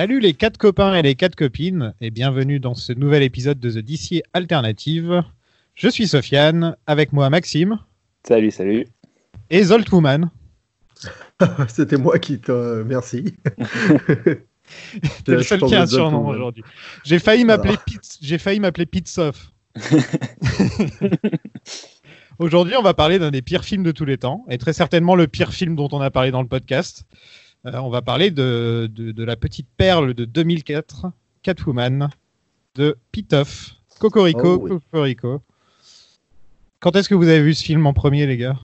Salut les 4 copains et les 4 copines et bienvenue dans ce nouvel épisode de The DC Alternative. Je suis Sofiane, avec moi Maxime. Salut, salut. Et Zoltwoman. C'était moi qui te... Merci. T'es le seul qui a un surnom aujourd'hui. J'ai failli m'appeler Pitsoff. Aujourd'hui, on va parler d'un des pires films de tous les temps, et très certainement le pire film dont on a parlé dans le podcast. On va parler de la petite perle de 2004, Catwoman, de Pitoff. Cocorico, oui. Cocorico. Quand est-ce que vous avez vu ce film en premier, les gars?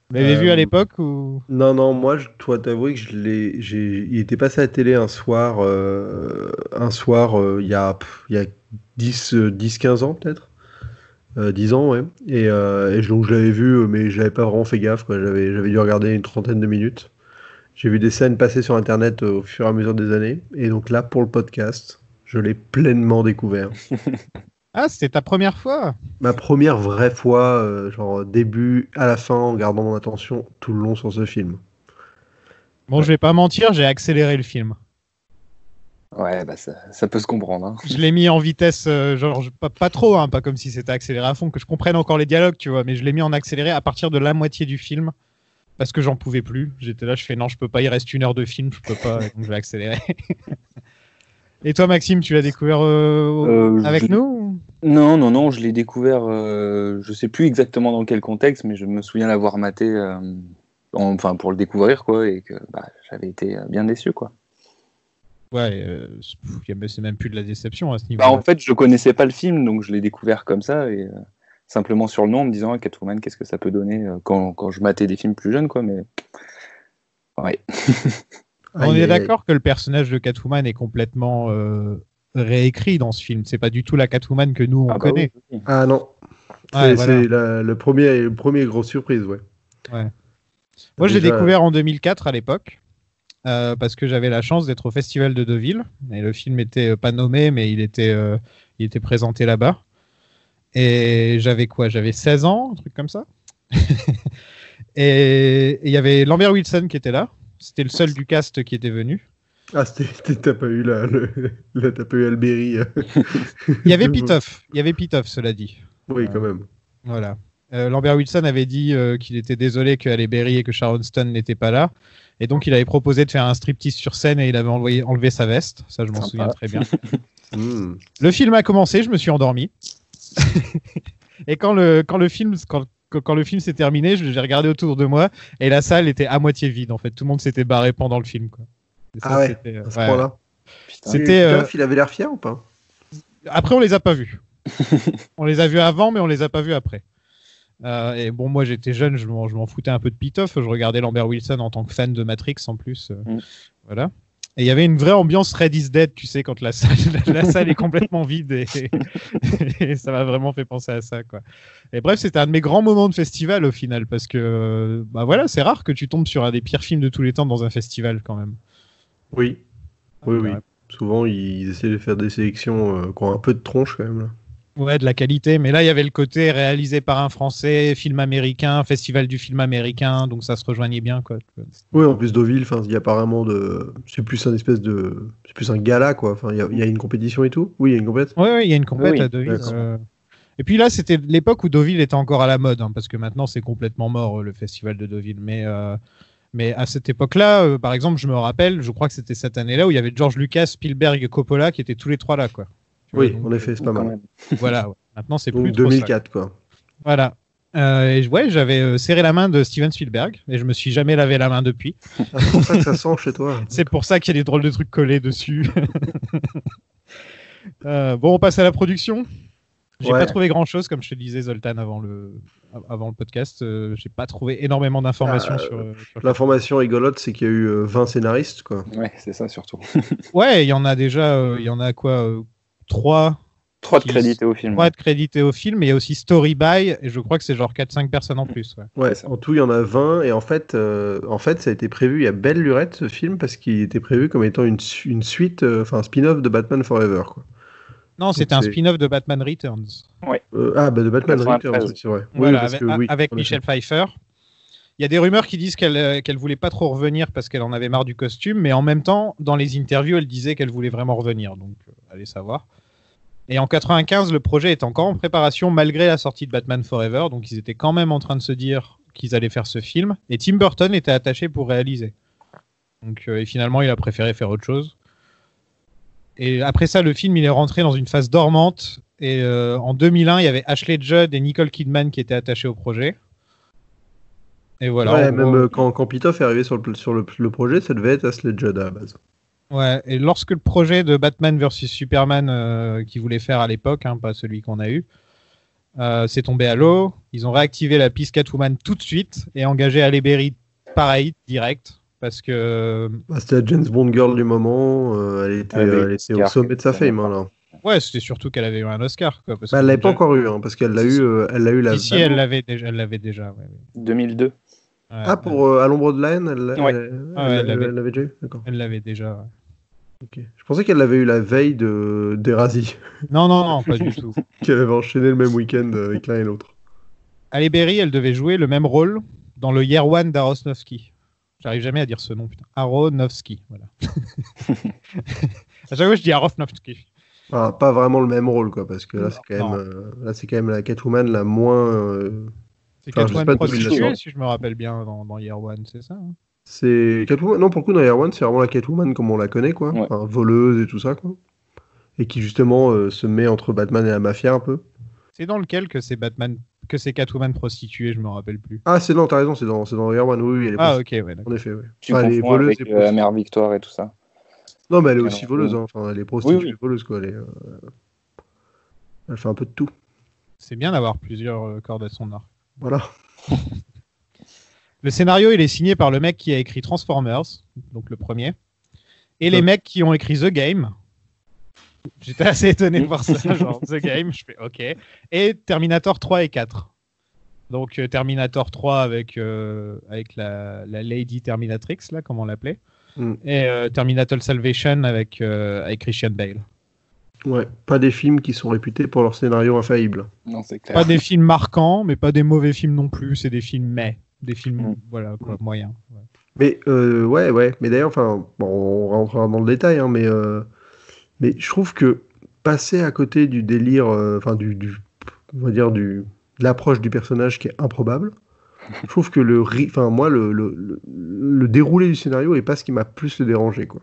Vous l'avez vu à l'époque ou... Non, moi, je dois t'avouer que il était passé à la télé un soir, il y a 10-15 ans peut-être. 10 ans, ouais. Donc je l'avais vu, mais je n'avais pas vraiment fait gaffe, quoi. J'avais dû regarder une trentaine de minutes. J'ai vu des scènes passer sur Internet au fur et à mesure des années. Et donc là, pour le podcast, je l'ai pleinement découvert. Ah, c'était ta première fois? Ma première vraie fois, genre début à la fin, en gardant mon attention tout le long sur ce film. Bon, je vais pas mentir, j'ai accéléré le film. Ouais, bah ça peut se comprendre. Hein. Je l'ai mis en vitesse, pas trop, hein, pas comme si c'était accéléré à fond, que je comprenne encore les dialogues, tu vois, mais je l'ai mis en accéléré à partir de la moitié du film, parce que j'en pouvais plus. J'étais là, je fais non, je peux pas, il reste 1 heure de film, je peux pas, donc je vais accélérer. Et toi, Maxime, tu l'as découvert avec nous? Non, je l'ai découvert, je sais plus exactement dans quel contexte, mais je me souviens l'avoir maté, pour le découvrir, quoi, et que j'avais été bien déçu, quoi. Ouais, c'est même plus de la déception à ce niveau-là. En fait, je connaissais pas le film, donc je l'ai découvert comme ça, et simplement sur le nom, en me disant Catwoman, qu'est-ce que ça peut donner quand je matais des films plus jeunes, quoi, mais... Ouais. On est d'accord que le personnage de Catwoman est complètement réécrit dans ce film. C'est pas du tout la Catwoman que nous on connaît. Oui. Ah non. Ouais, c'est le premier grosse surprise, ouais. Moi, je l'ai découvert en 2004 à l'époque, parce que j'avais la chance d'être au Festival de Deauville. Et le film était pas nommé, mais il était présenté là-bas. Et j'avais 16 ans, un truc comme ça. Et il y avait Lambert Wilson qui était là. C'était le seul du cast qui était venu. Ah, t'as pas eu t'as pas eu Alberi. Il y avait Pitoff, cela dit. Oui, quand même. Voilà. Lambert Wilson avait dit qu'il était désolé que Halle Berry et que Sharon Stone n'étaient pas là. Et donc, il avait proposé de faire un striptease sur scène et il avait enlevé sa veste. Ça, je m'en souviens très bien. Le film a commencé, je me suis endormi. Et quand le film s'est terminé, j'ai regardé autour de moi et la salle était à moitié vide. En fait, tout le monde s'était barré pendant le film, quoi. Ça, à ce point-là. Il avait l'air fier ou pas? Après, on les a pas vus. On les a vus avant, mais on les a pas vus après. Et bon, moi j'étais jeune, je m'en foutais un peu de Pitoff. Je regardais Lambert Wilson en tant que fan de Matrix en plus. Voilà. Et il y avait une vraie ambiance Red is Dead, tu sais, quand la salle est complètement vide et ça m'a vraiment fait penser à ça, quoi. Et bref, c'était un de mes grands moments de festival au final, parce que voilà, c'est rare que tu tombes sur un des pires films de tous les temps dans un festival quand même. Oui. Oui. Souvent, ils essaient de faire des sélections qui ont un peu de tronche quand même, là. Ouais, de la qualité, mais là il y avait le côté réalisé par un Français, film américain, festival du film américain, donc ça se rejoignait bien, quoi. Oui, en plus Deauville, il y a apparemment c'est plus un gala, quoi. Enfin, il y a une compétition et tout. Oui, il y a une compète. Oui, il y a une compète à Deauville. Et puis là, c'était l'époque où Deauville était encore à la mode, hein, parce que maintenant c'est complètement mort le festival de Deauville. Mais à cette époque-là, par exemple, je me rappelle, je crois que c'était cette année-là où il y avait George Lucas, Spielberg et Coppola qui étaient tous les trois là, quoi. Oui, en effet, c'est pas mal. Voilà, ouais. Maintenant c'est donc, plus 2004, trop ça. Quoi. Voilà. J'avais serré la main de Steven Spielberg et je me suis jamais lavé la main depuis. C'est pour ça que ça sent chez toi. C'est pour ça qu'il y a des drôles de trucs collés dessus. Bon, on passe à la production. J'ai pas trouvé grand-chose, comme je te disais, Zoltan, avant le podcast. J'ai pas trouvé énormément d'informations sur... L'information rigolote, c'est qu'il y a eu 20 scénaristes, quoi. Ouais, c'est ça, surtout. Ouais, il y en a déjà... il y en a quoi 3 de crédités au film. 3 de crédités au film, mais il y a aussi Story By, et je crois que c'est genre 4-5 personnes en plus. Ouais, en tout, il y en a 20, et en fait, ça a été prévu, il y a belle lurette, ce film, parce qu'il était prévu comme étant une suite, un spin-off de Batman Forever, quoi. Non, c'était un spin-off de Batman Returns. Ouais. De Batman Returns, c'est vrai. Voilà, oui, avec Michel Pfeiffer. Il y a des rumeurs qui disent qu'elle voulait pas trop revenir parce qu'elle en avait marre du costume, mais en même temps, dans les interviews, elle disait qu'elle voulait vraiment revenir. Donc, allez savoir. Et en 95, le projet est encore en préparation malgré la sortie de Batman Forever. Donc, ils étaient quand même en train de se dire qu'ils allaient faire ce film. Et Tim Burton était attaché pour réaliser. Donc, et finalement, il a préféré faire autre chose. Et après ça, le film, il est rentré dans une phase dormante. Et en 2001, il y avait Ashley Judd et Nicole Kidman qui étaient attachés au projet. Et voilà. Ouais, même quand Pitoff est arrivé sur le projet, ça devait être Ashley Judd à la base. Ouais, et lorsque le projet de Batman vs Superman qu'ils voulaient faire à l'époque, pas celui qu'on a eu, s'est tombé à l'eau, ils ont réactivé la piste Catwoman tout de suite et engagé Halle Berry pareil, direct. Parce que. C'était la James Bond girl du moment, elle était au sommet de sa fame. Là. Ouais, c'était surtout qu'elle avait eu un Oscar. Quoi, elle l'avait pas encore eu, parce qu'elle l'a eu la. Ici, elle l'avait déjà. Ouais. 2002. Pour À l'ombre de la haine, elle l'avait déjà eu. D'accord. Elle l'avait déjà. Ouais. Ok. Je pensais qu'elle l'avait eu la veille d'Erasy. Non, pas du tout. Qu'elle avait enchaîné le même week-end avec l'un et l'autre. Halle Berry, elle devait jouer le même rôle dans le Year One d'Aronofsky. J'arrive jamais à dire ce nom, putain. Aronofsky, voilà. À chaque fois, je dis Aronofsky. Ah, pas vraiment le même rôle, quoi, parce que là, c'est quand même la Catwoman la moins. C'est Catwoman prostituée, si je me rappelle bien, dans Year One, c'est ça C'est Catwoman. Non, pour le coup, dans Year One, c'est vraiment la Catwoman comme on la connaît, quoi. Ouais. Enfin, voleuse et tout ça, quoi. Et qui, justement, se met entre Batman et la mafia, un peu. C'est dans lequel que c'est Catwoman prostituée, je me rappelle plus. Ah, non, t'as raison, c'est dans Year One, oui, elle est ok, ouais, d'accord. En effet, oui. Tu confonds avec la mère Victoire et tout ça. Non, mais elle est aussi voleuse, Enfin, elle est prostituée, oui. voleuse, quoi. Elle fait un peu de tout. C'est bien d'avoir plusieurs cordes à son arc. Voilà. Le scénario, il est signé par le mec qui a écrit Transformers, donc le premier, et les mecs qui ont écrit The Game. J'étais assez étonné de voir ça, genre The Game, je fais OK. Et Terminator 3 et 4. Donc Terminator 3 avec la Lady Terminatrix, là, comme on l'appelait. Et Terminator Salvation avec Christian Bale. Ouais, pas des films qui sont réputés pour leur scénario infaillible. Non, c'est clair. Pas des films marquants, mais pas des mauvais films non plus. C'est des films des films voilà quoi, moyens. Ouais. Mais ouais. Mais d'ailleurs, enfin, bon, on rentrera dans le détail, mais je trouve que passer à côté du délire, enfin on va dire de l'approche du personnage qui est improbable. Je trouve que le déroulé du scénario est pas ce qui m'a plus dérangé, quoi.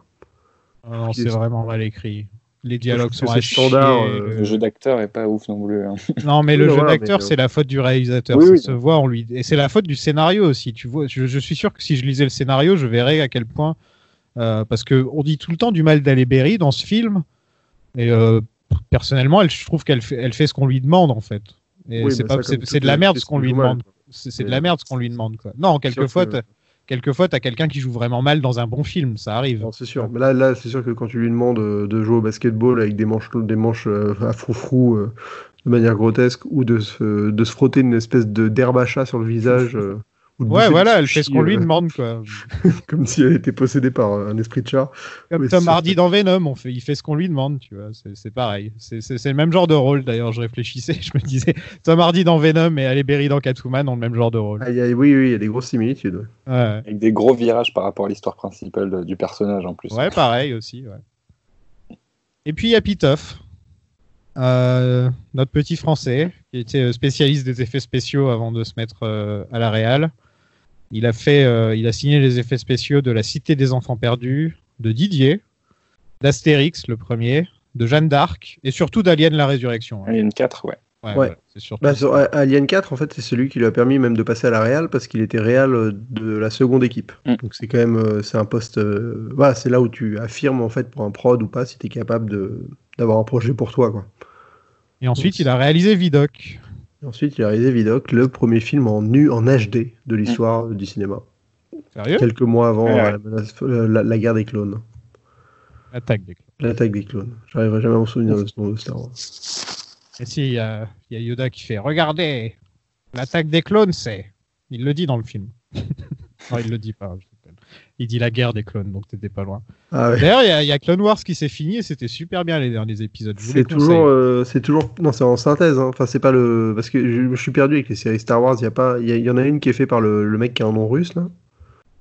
Non, c'est vraiment mal écrit. Les dialogues sont à chier. Le jeu d'acteur est pas ouf non plus. Non, mais le jeu d'acteur, c'est la faute du réalisateur. Ça se voit, et c'est la faute du scénario aussi. Tu vois, je suis sûr que si je lisais le scénario, je verrais à quel point, parce que on dit tout le temps du mal d'Halle Berry dans ce film, et personnellement, je trouve qu'elle fait ce qu'on lui demande en fait. Et c'est de la merde ce qu'on lui demande. C'est de la merde ce qu'on lui demande, quoi. Non, quelquefois, t'as quelqu'un qui joue vraiment mal dans un bon film, ça arrive. Non, c'est sûr. Mais là, c'est sûr que quand tu lui demandes de jouer au basketball avec des manches à froufrou de manière grotesque, ou de se frotter une espèce d'herbe à chat sur le visage. Ouais, voilà, elle fait ce qu'on lui demande, quoi. Comme si elle était possédée par un esprit de chat. Comme Tom Hardy dans Venom, il fait ce qu'on lui demande, tu vois. C'est pareil. C'est le même genre de rôle, d'ailleurs. Je réfléchissais, je me disais, Tom Hardy dans Venom et Halle Berry dans Catwoman ont le même genre de rôle. Oui, il y a des grosses similitudes. Ouais. Avec des gros virages par rapport à l'histoire principale du personnage, en plus. Ouais, pareil aussi, ouais. Et puis, il y a Pitoff. Notre petit français, qui était spécialiste des effets spéciaux avant de se mettre à la réal. Il a signé les effets spéciaux de La Cité des Enfants Perdus, de Didier, d'Astérix, le premier, de Jeanne d'Arc, et surtout d'Alien la Résurrection. Alien 4, ouais. Ouais. C'est surtout Alien 4, en fait, c'est celui qui lui a permis même de passer à la réal, parce qu'il était réal de la seconde équipe. Donc c'est quand même, c'est un poste, c'est là où tu affirmes, en fait, pour un prod ou pas, si tu es capable d'avoir un projet pour toi, quoi. Et ensuite, il a réalisé Vidoc. Ensuite, il a réalisé Vidoc, le premier film en HD de l'histoire du cinéma. Sérieux ? Quelques mois avant la guerre des clones. L'attaque des clones. L'attaque des clones. J'arriverai jamais à me souvenir de ce nom de Star Wars. Et si, il y a Yoda qui fait « Regardez, l'attaque des clones, c'est... » Il le dit dans le film. Non, il le dit pas, je te rappelle. Il dit la guerre des clones, donc t'étais pas loin. Ah ouais. D'ailleurs, il y a Clone Wars qui s'est fini et c'était super bien les derniers épisodes. Je vous les C'est toujours, non, c'est en synthèse, hein. Enfin, c'est pas le, parce que je suis perdu avec les séries Star Wars. Il y en a une qui est faite par le mec qui a un nom russe là.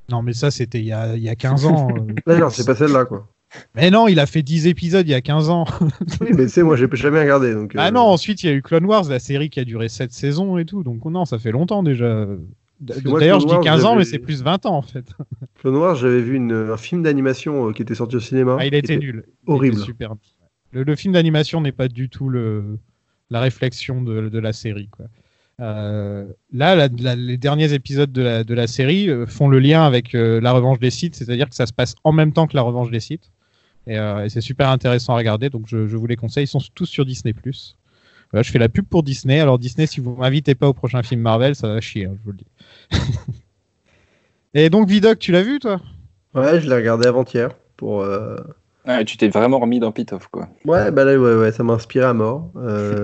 Non, mais ça, c'était il y a 15 ans. Non, c'est pas celle-là, quoi. Mais non, il a fait 10 épisodes il y a 15 ans. Oui, mais tu sais, moi, j'ai jamais regardé. Donc, Ah non, ensuite, il y a eu Clone Wars, la série qui a duré 7 saisons et tout. Donc non, ça fait longtemps déjà. moi, D'ailleurs, je Clone dis Wars, 15 ans, mais j'avais- c'est plus 20 ans en fait. Clone Wars, j'avais vu un film d'animation qui était sorti au cinéma. Ah, il qui était était nul. horrible. Il était super. Le film d'animation n'est pas du tout la réflexion de la série, quoi. Là, les derniers épisodes de la série font le lien avec la revanche des Sith, c'est-à-dire que ça se passe en même temps que la revanche des Sith. Et c'est super intéressant à regarder, donc je vous les conseille. Ils sont tous sur Disney+. Voilà, je fais la pub pour Disney. Alors Disney, si vous m'invitez pas au prochain film Marvel, ça va chier, hein, je vous le dis. Et donc Vidoc, tu l'as vu, toi? Ouais, je l'ai regardé avant-hier pour. Ah, tu t'es vraiment remis dans Pitoff, quoi. Ouais, bah là, ouais, ça m'a inspiré à mort,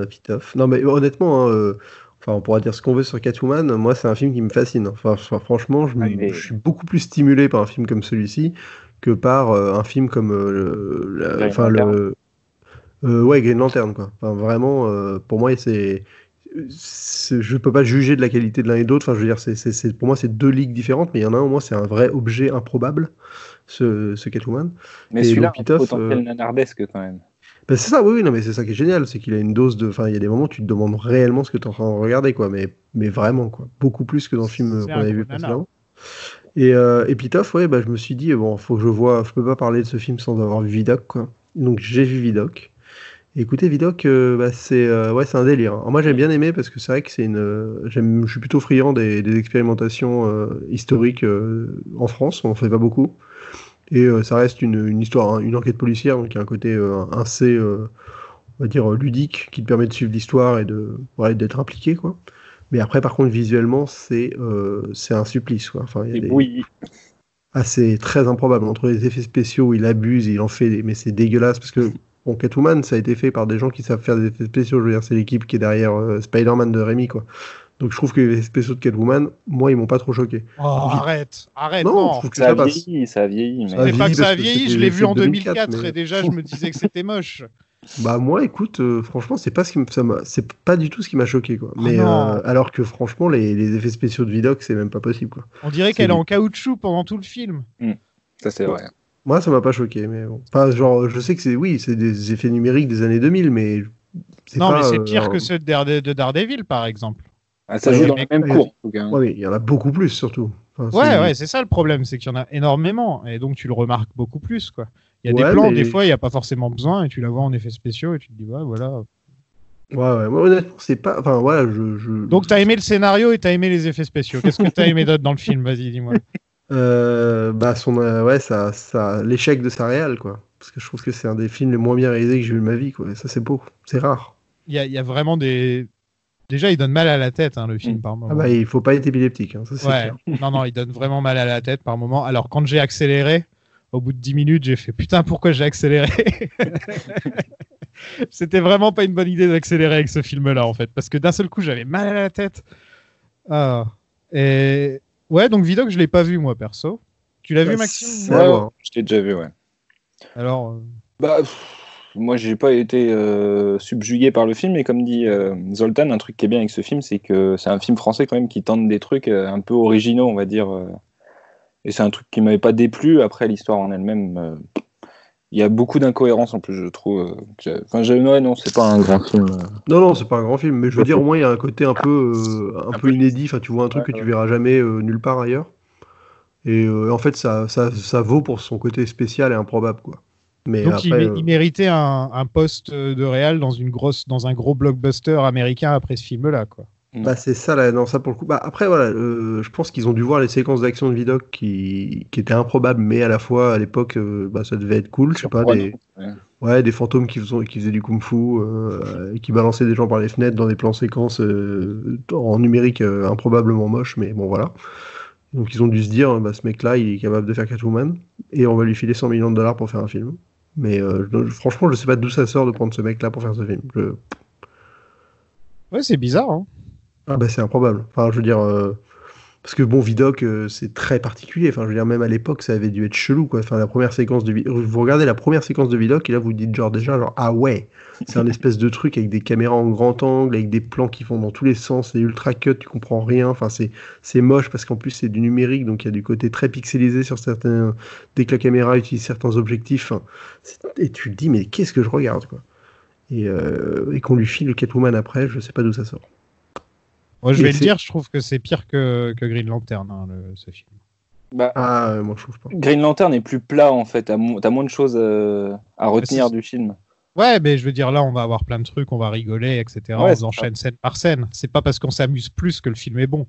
Pitoff. Non, mais honnêtement, hein, enfin, on pourra dire ce qu'on veut sur Catwoman. Moi, c'est un film qui me fascine. Enfin, franchement, je suis beaucoup plus stimulé par un film comme celui-ci que par un film comme ouais, Green Lantern, quoi. Enfin, vraiment, pour moi, je peux pas juger de la qualité de l'un et de l'autre. Enfin, je veux dire, pour moi, c'est deux ligues différentes, mais il y en a un, au moins, c'est un vrai objet improbable, ce Catwoman. Mais Et celui-là donc, a un Pitoff, potentiel nanardesque, quand même. ben c'est ça, oui, non, mais c'est ça qui est génial, c'est qu'il a une dose de. Enfin, il y a des moments où tu te demandes réellement ce que tu es en train de regarder, quoi, mais vraiment, quoi. Beaucoup plus que dans le film C'est qu'on un avait gros vu nanar. précédemment. Et Pitoff, ouais, bah, je me suis dit, bon, faut que je vois, je peux pas parler de ce film sans avoir vu Vidoc, quoi. Donc j'ai vu Vidoc. Et écoutez, Vidoc, bah, ouais, c'est un délire, hein. Alors, moi, j'ai bien aimé parce que c'est vrai que je suis plutôt friand des expérimentations historiques en France, on en fait pas beaucoup. Et ça reste une histoire, hein, une enquête policière, donc il y a un côté assez, on va dire, ludique, qui te permet de suivre l'histoire et d'être impliqué, quoi. Mais après, par contre, visuellement, c'est un supplice, quoi. Enfin, il y a Oui. Ah, c'est très improbable. Entre les effets spéciaux où il abuse, il en fait, mais c'est dégueulasse parce que bon, Catwoman, ça a été fait par des gens qui savent faire des effets spéciaux. Je veux dire, c'est l'équipe qui est derrière Spider-Man de Rémi, quoi. Donc je trouve que les effets spéciaux de Catwoman, moi, ils m'ont pas trop choqué. Oh, arrête, Non, non. je trouve que Ça ça a passe. vieilli, ça a vieilli. Ça Mais... a C'est pas que vieilli ça a parce que vieilli, c'était- je l'ai vu en c'est 2004, 2004 mais- et déjà je me disais que c'était moche. Bah moi, écoute, franchement, c'est pas c'est pas du tout ce qui m'a choqué, quoi. Oh Mais non. alors que franchement, les effets spéciaux de Vidoc, c'est même pas possible, quoi. On dirait C'est qu'elle est du- en caoutchouc pendant tout le film. Ça, c'est vrai. Moi, ça m'a pas choqué, mais bon. Enfin, genre, je sais que c'est des effets numériques des années 2000, mais c'est Non, pas, mais c'est pire alors- que ceux de Daredevil, par exemple. Ah, ça Ouais, joue mais- dans la même cour, en tout cas. Ouais, mais il y en a beaucoup plus, surtout. Enfin, Ouais, c'est ça le problème, c'est qu'il y en a énormément, et donc tu le remarques beaucoup plus, quoi. Il y a Ouais, des plans, mais- des fois, il n'y a pas forcément besoin, et tu la vois en effets spéciaux, et tu te dis, ouais, voilà. Ouais, moi, honnêtement, c'est pas. Enfin, voilà, Donc t'as aimé le scénario et t'as aimé les effets spéciaux. Qu'est-ce que t'as aimé d'autre dans le film? Vas-y, dis-moi. Bah, ouais, l'échec de sa réal, quoi. Parce que je trouve que c'est un des films les moins bien réalisés que j'ai vu de ma vie, quoi. Et ça, c'est beau. C'est rare. Il y a vraiment des... Déjà, il donne mal à la tête, hein, le film, par moment. Ah bah, il faut pas être épileptique, hein, ça, c'est Ouais, clair. non, il donne vraiment mal à la tête par moment. Alors, quand j'ai accéléré, au bout de 10 minutes, j'ai fait putain, pourquoi j'ai accéléré? C'était vraiment pas une bonne idée d'accélérer avec ce film-là, en fait, parce que d'un seul coup, j'avais mal à la tête. Ah. Et ouais, donc Vidoc, je l'ai pas vu, moi, perso. Tu l'as vu, Maxime? c'est à voir. Je t'ai déjà vu, ouais. Alors, Bah, moi, j'ai pas été subjugué par le film, et comme dit Zoltan, un truc qui est bien avec ce film, c'est que c'est un film français quand même qui tente des trucs un peu originaux, on va dire. Et c'est un truc qui m'avait pas déplu. Après, l'histoire en elle-même, il y a beaucoup d'incohérences en plus, je trouve. Enfin, non, c'est pas un grand film. Non, c'est pas un grand film, mais je veux dire, au moins, il y a un côté un peu inédit. Enfin, tu vois un truc que tu verras jamais nulle part ailleurs. Et en fait, ça vaut pour son côté spécial et improbable, quoi. Mais donc après, il méritait un poste de réal dans un gros blockbuster américain après ce film-là, quoi. bah, c'est ça, là, non, ça pour le coup. Bah, après, voilà, je pense qu'ils ont dû voir les séquences d'action de Vidoc qui étaient improbables, mais à la fois, à l'époque, bah, ça devait être cool. Je sais pas, des fantômes qui faisaient du kung-fu, qui balançaient des gens par les fenêtres dans des plans séquences en numérique improbablement moche, mais bon, voilà. Donc ils ont dû se dire, bah, ce mec-là, il est capable de faire Catwoman, et on va lui filer 100 millions de dollars pour faire un film. Mais franchement, je sais pas d'où ça sort de prendre ce mec-là pour faire ce film. Ouais, c'est bizarre, hein. Ah bah c'est improbable. Enfin, je veux dire, Parce que bon, Vidocq, c'est très particulier. Enfin, je veux dire, même à l'époque, ça avait dû être chelou, quoi. Enfin, la première séquence de vous regardez la première séquence de Vidocq et là, vous dites genre, ah ouais, c'est un espèce de truc avec des caméras en grand angle, avec des plans qui font dans tous les sens, c'est ultra cut, tu comprends rien. Enfin, c'est moche parce qu'en plus, c'est du numérique, donc il y a du côté très pixelisé sur certains. Dès que la caméra utilise certains objectifs, enfin, et tu te dis, mais qu'est-ce que je regarde, quoi. Et qu'on lui file le Catwoman après, je sais pas d'où ça sort. Moi, je vais le dire, je trouve que c'est pire que Green Lantern, ce film. Bah, moi je trouve pas. Green Lantern est plus plat en fait, t'as moins de choses à retenir du film. Ouais, mais je veux dire, là, on va avoir plein de trucs, on va rigoler, etc. Ouais, on enchaîne scène par scène. C'est pas parce qu'on s'amuse plus que le film est bon.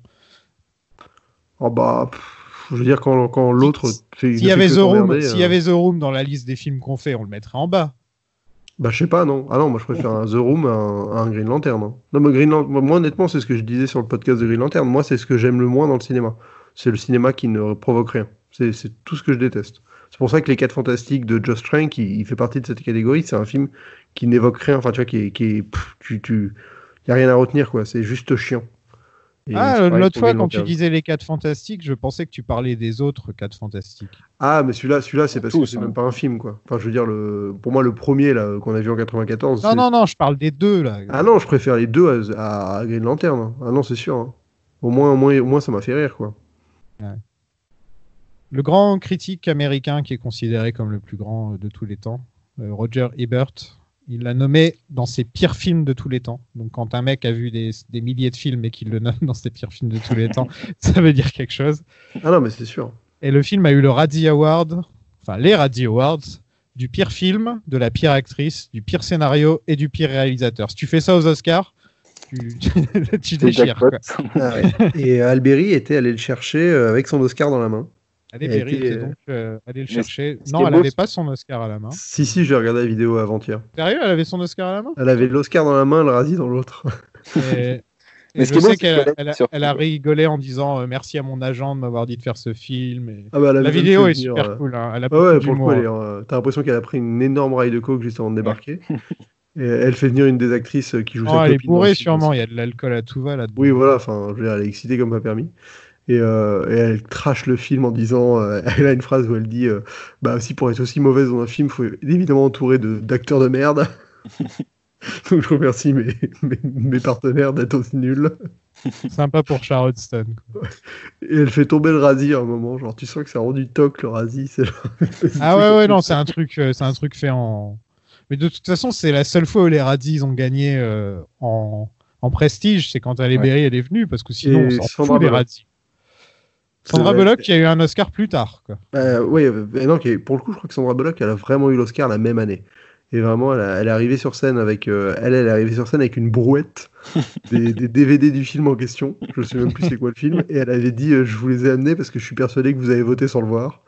Oh bah, je veux dire, quand l'autre. S'il y avait The Room dans la liste des films qu'on fait, on le mettrait en bas. Bah, je sais pas, non. Ah non, moi je préfère un The Room à un Green Lantern. Hein. Non, mais moi honnêtement, c'est ce que je disais sur le podcast de Green Lantern. Moi, c'est ce que j'aime le moins dans le cinéma. C'est le cinéma qui ne provoque rien. C'est tout ce que je déteste. C'est pour ça que Les 4 Fantastiques de Josh Trank, il fait partie de cette catégorie. C'est un film qui n'évoque rien. Enfin, tu vois, y a rien à retenir, quoi. C'est juste chiant. L'autre fois, quand tu disais Les 4 Fantastiques, je pensais que tu parlais des autres 4 Fantastiques. Ah, mais celui-là, c'est parce que c'est même pas un film, quoi. Enfin, je veux dire, pour moi, le premier, là, qu'on a vu en 94. Non, je parle des deux, là. Ah non, je préfère les deux à Green Lantern. Hein. Ah non, c'est sûr. Hein. Au moins, ça m'a fait rire, quoi. Ouais. Le grand critique américain qui est considéré comme le plus grand de tous les temps, Roger Ebert, il l'a nommé dans ses pires films de tous les temps. Donc quand un mec a vu des milliers de films et qu'il le nomme dans ses pires films de tous les temps, ça veut dire quelque chose. Ah non, mais c'est sûr. Et le film a eu le Razzie Award, enfin les Razzie Awards, du pire film, de la pire actrice, du pire scénario et du pire réalisateur. Si tu fais ça aux Oscars, tu déchires. Quoi. Ah ouais. Et Alberi était allé le chercher avec son Oscar dans la main. Alberi était donc allé le chercher. Non, elle n'avait pas son Oscar à la main. Si, j'ai regardé la vidéo avant-hier. Sérieux, elle avait son Oscar à la main? Elle avait l'Oscar dans la main, le Razzie dans l'autre. Mais je sais qu'elle a rigolé en disant merci à mon agent de m'avoir dit de faire ce film. Et... Ah bah, la vidéo est super cool. Hein. Elle a beaucoup d'humour. T'as l'impression qu'elle a pris une énorme raille de coke juste avant de débarquer. Et elle fait venir une des actrices qui joue sa copine. Elle est bourrée sûrement, il y a de l'alcool à tout va là-dedans. Oui, voilà, enfin, je veux dire, elle est excitée comme pas permis. Et elle trash le film en disant, elle a une phrase où elle dit bah si pour être aussi mauvaise dans un film, il faut évidemment entourer d'acteurs de merde. Donc je remercie mes partenaires d'être aussi nuls. Sympa pour Sharon Stone. Quoi. Et elle fait tomber le Razzie à un moment, genre tu sens que ça rend du toc le Razzie. Ah ouais, non, c'est un truc fait en. Mais de toute façon, c'est la seule fois où les Razzies ont gagné en prestige, c'est quand Halle Berry elle est venue, parce que sinon on s'en fout des Razzies. Sandra Bullock qui a eu un Oscar plus tard. Quoi. Oui, non, pour le coup, je crois que Sandra Bullock elle a vraiment eu l'Oscar la même année. Et vraiment, elle est arrivée sur scène avec, elle est arrivée sur scène avec une brouette des DVD du film en question. Je ne sais même plus c'est quoi le film. Et elle avait dit, je vous les ai amenés parce que je suis persuadé que vous avez voté sans le voir.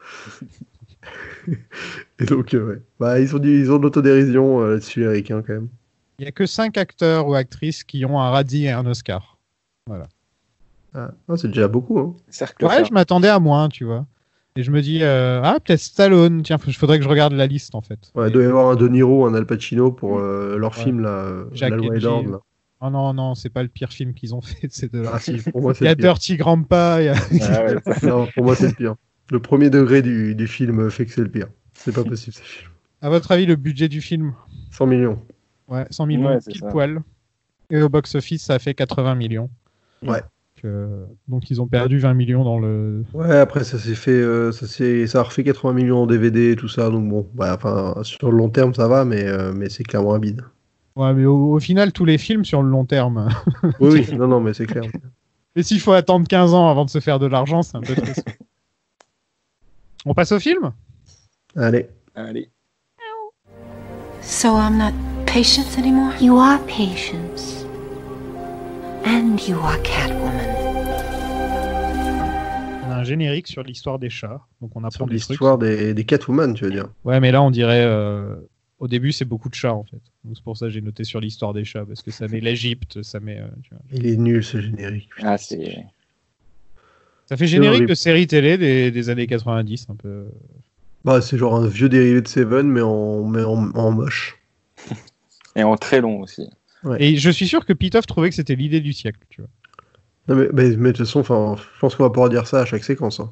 Et donc, ouais. Bah, ils ont de l'autodérision là-dessus, les Ricains, quand même. Il n'y a que 5 acteurs ou actrices qui ont un Razzie et un Oscar. Voilà. Ah, c'est déjà beaucoup. Hein. Ouais, je m'attendais à moins, tu vois. Et je me dis, peut-être Stallone. Tiens, il faudrait que je regarde la liste, en fait. Ouais, il doit y avoir un De Niro, un Al Pacino pour leur film, là, La Loi et l'Ordre. Là. Oh non, c'est pas le pire film qu'ils ont fait de ces deux-là. Ah, si, pour moi, c'est il y a Dirty Grandpa. Non, pour moi, c'est le pire. Le premier degré du film fait que c'est le pire. C'est pas possible, ce film. À votre avis, le budget du film? 100 millions. Ouais, 100 millions, pile poil. Et au box-office, ça a fait 80 millions. Ouais. Donc ils ont perdu 20 millions dans le... Ouais, après ça s'est fait, ça a refait 80 millions en DVD et tout ça, donc bon, sur le long terme ça va, mais c'est clairement un bide. Ouais, mais au final, tous les films sur le long terme... oui, non, mais c'est clair. Et s'il faut attendre 15 ans avant de se faire de l'argent, c'est un peu triste. On passe au film? Allez. So I'm not Patience anymore? You are Patience. And you are Catwoman. On a un générique sur l'histoire des chats, donc on apprend des l'histoire trucs. Des Catwoman, tu veux dire? Ouais, mais là on dirait au début c'est beaucoup de chats en fait. Donc c'est pour ça que j'ai noté sur l'histoire des chats parce que ça met l'Égypte, ça met. Tu vois. Il est nul ce générique. Ah c'est. Ça fait générique de série télé des années 90 un peu. Bah c'est genre un vieux dérivé de Seven mais en moche. Et en très long aussi. Ouais. Et je suis sûr que Pitoff trouvait que c'était l'idée du siècle, tu vois. Non, mais de toute façon, je pense qu'on va pouvoir dire ça à chaque séquence. Hein.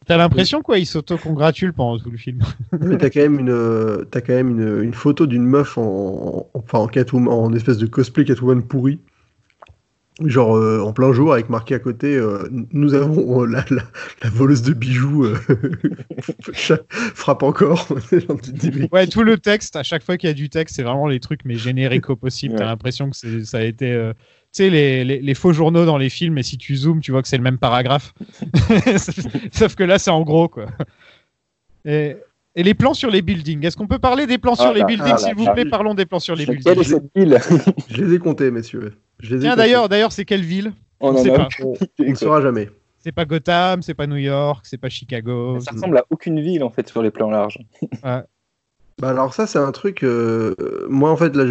T'as l'impression quoi, il s'auto-congratule pendant tout le film. Mais t'as quand même une photo d'une meuf en Catwoman, en espèce de cosplay Catwoman pourri. Genre en plein jour avec marqué à côté nous avons la voleuse de bijoux frappe encore. Ouais, tout le texte, à chaque fois qu'il y a du texte, c'est vraiment les trucs mais génériques au possible. Ouais. T'as l'impression que ça a été tu sais les faux journaux dans les films, et si tu zoomes tu vois que c'est le même paragraphe. Sauf que là c'est en gros quoi. Et les plans sur les buildings, est-ce qu'on peut parler des plans sur les buildings s'il vous plaît? Parlons des plans sur les buildings. Quelle est cette ville? Je les ai comptés, messieurs. Tiens, d'ailleurs, c'est quelle ville? On ne saura jamais. C'est pas Gotham, c'est pas New York, c'est pas Chicago. Ça ressemble à aucune ville en fait sur les plans larges. Ouais. Bah alors ça c'est un truc. Moi en fait là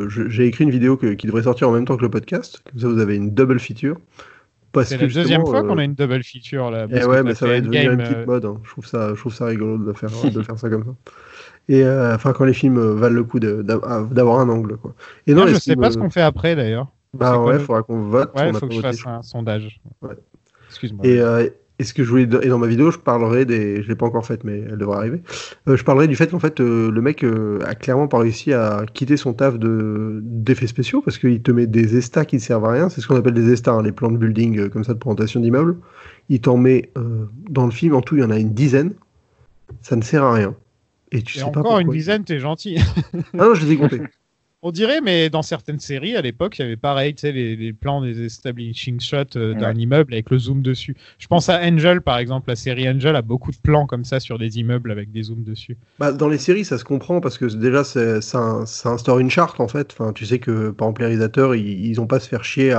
j'ai écrit une vidéo qui devrait sortir en même temps que le podcast. Comme ça vous avez une double feature. C'est la deuxième fois qu'on a une double feature là. Et ouais, mais ça va devenir une petite mode. Hein. Je trouve ça rigolo de faire ça comme ça. Et quand les films valent le coup d'avoir un angle quoi. Et non, je sais pas ce qu'on fait après d'ailleurs. Bah ouais, faudra qu'on vote. Ouais, faut que je fasse un sondage. Ouais. Excuse-moi. Et ce que je voulais et dans ma vidéo, je parlerai je l'ai pas encore faite, mais elle devrait arriver. Je parlerai du fait qu'en fait le mec a clairement pas réussi à quitter son taf d'effets spéciaux parce qu'il te met des estas qui ne servent à rien. C'est ce qu'on appelle des estas, hein, les plans de building comme ça de présentation d'immeubles. Il t'en met dans le film en tout, il y en a une dizaine. Ça ne sert à rien. Et tu sais pas pourquoi. Une dizaine, t'es gentil. Ah non, je les ai comptés. On dirait, mais dans certaines séries, à l'époque, il y avait pareil, tu sais, les plans des establishing shots d'un immeuble avec le zoom dessus. Je pense à Angel, par exemple. La série Angel a beaucoup de plans comme ça sur des immeubles avec des zooms dessus. Bah, dans les séries, ça se comprend parce que déjà, ça instaure une charte, en fait. Enfin, tu sais que, par exemple, les réalisateurs, ils n'ont pas à se faire chier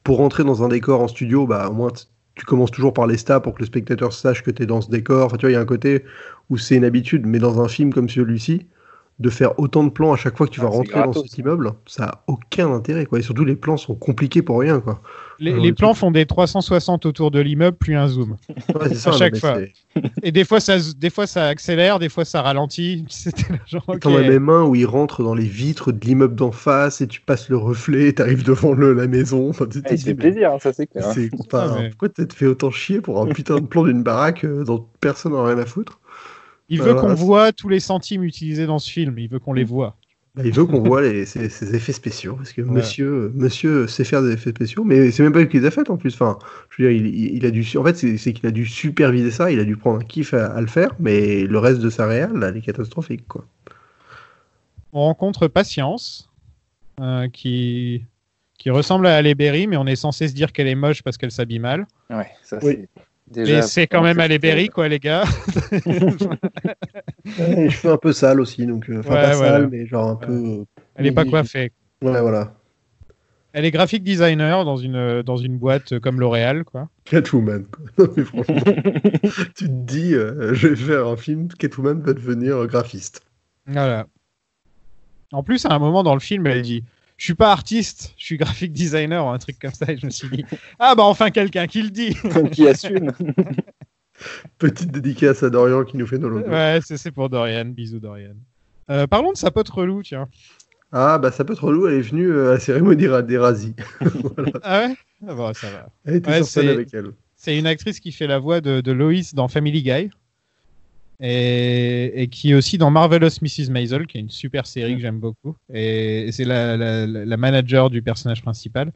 pour rentrer dans un décor en studio, bah, au moins, tu commences toujours par les stats pour que le spectateur sache que tu es dans ce décor. Enfin, tu vois, il y a un côté où c'est une habitude, mais dans un film comme celui-ci, de faire autant de plans à chaque fois que tu vas rentrer dans cet immeuble, ça a aucun intérêt, quoi. Et surtout, les plans sont compliqués pour rien, quoi. Les plans font des 360 autour de l'immeuble, plus un zoom. Ouais, c'est ça, à chaque fois. Et des fois, ça accélère, des fois, ça ralentit. C'était genre, okay. T'en as même un où il rentre dans les vitres de l'immeuble d'en face et tu passes le reflet, t'arrives devant la maison. Enfin, il fait plaisir, hein, ça c'est clair. Pourquoi t'as fait autant chier pour un putain de plan d'une baraque dont personne n'a rien à foutre? Il veut qu'on voit tous les centimes utilisés dans ce film. Il veut qu'on les voit. Bah, il veut qu'on voit ces effets spéciaux. Parce que monsieur sait faire des effets spéciaux. Mais c'est même pas lui qui les a fait en plus. Enfin, je veux dire, il a dû. En fait, c'est qu'il a dû superviser ça. Il a dû prendre un kiff à le faire. Mais le reste de sa réal, là, elle est catastrophique, quoi. On rencontre Patience, qui ressemble à Halle Berry, mais on est censé se dire qu'elle est moche parce qu'elle s'habille mal. Ouais, ça oui. Mais c'est quand même Halle Berry, quoi, les gars. Les cheveux un peu sales aussi, donc pas sales, mais genre un peu. Elle est pas coiffée. Ouais, voilà. Elle est graphic designer dans une boîte comme L'Oréal, quoi. Catwoman, quoi. Non, mais franchement, tu te dis, je vais faire un film, Catwoman va devenir graphiste. Voilà. En plus, à un moment dans le film, elle dit. Je suis pas artiste, je suis graphic designer ou un truc comme ça, et je me suis dit ah bah enfin quelqu'un qui le dit. Qui assume. Petite dédicace à Dorian qui nous fait nos logos. Ouais, c'est pour Dorian, bisous Dorian. Parlons de sa pote relou, tiens. Ah bah sa pote relou, elle est venue à la cérémonie des Razzies. Voilà. Ah ouais, ah bon, ça va. Elle était sur scène avec elle. C'est une actrice qui fait la voix de Lois dans Family Guy. Et qui est aussi dans Marvelous Mrs. Maisel, qui est une super série que j'aime beaucoup. Et c'est la manager du personnage principal.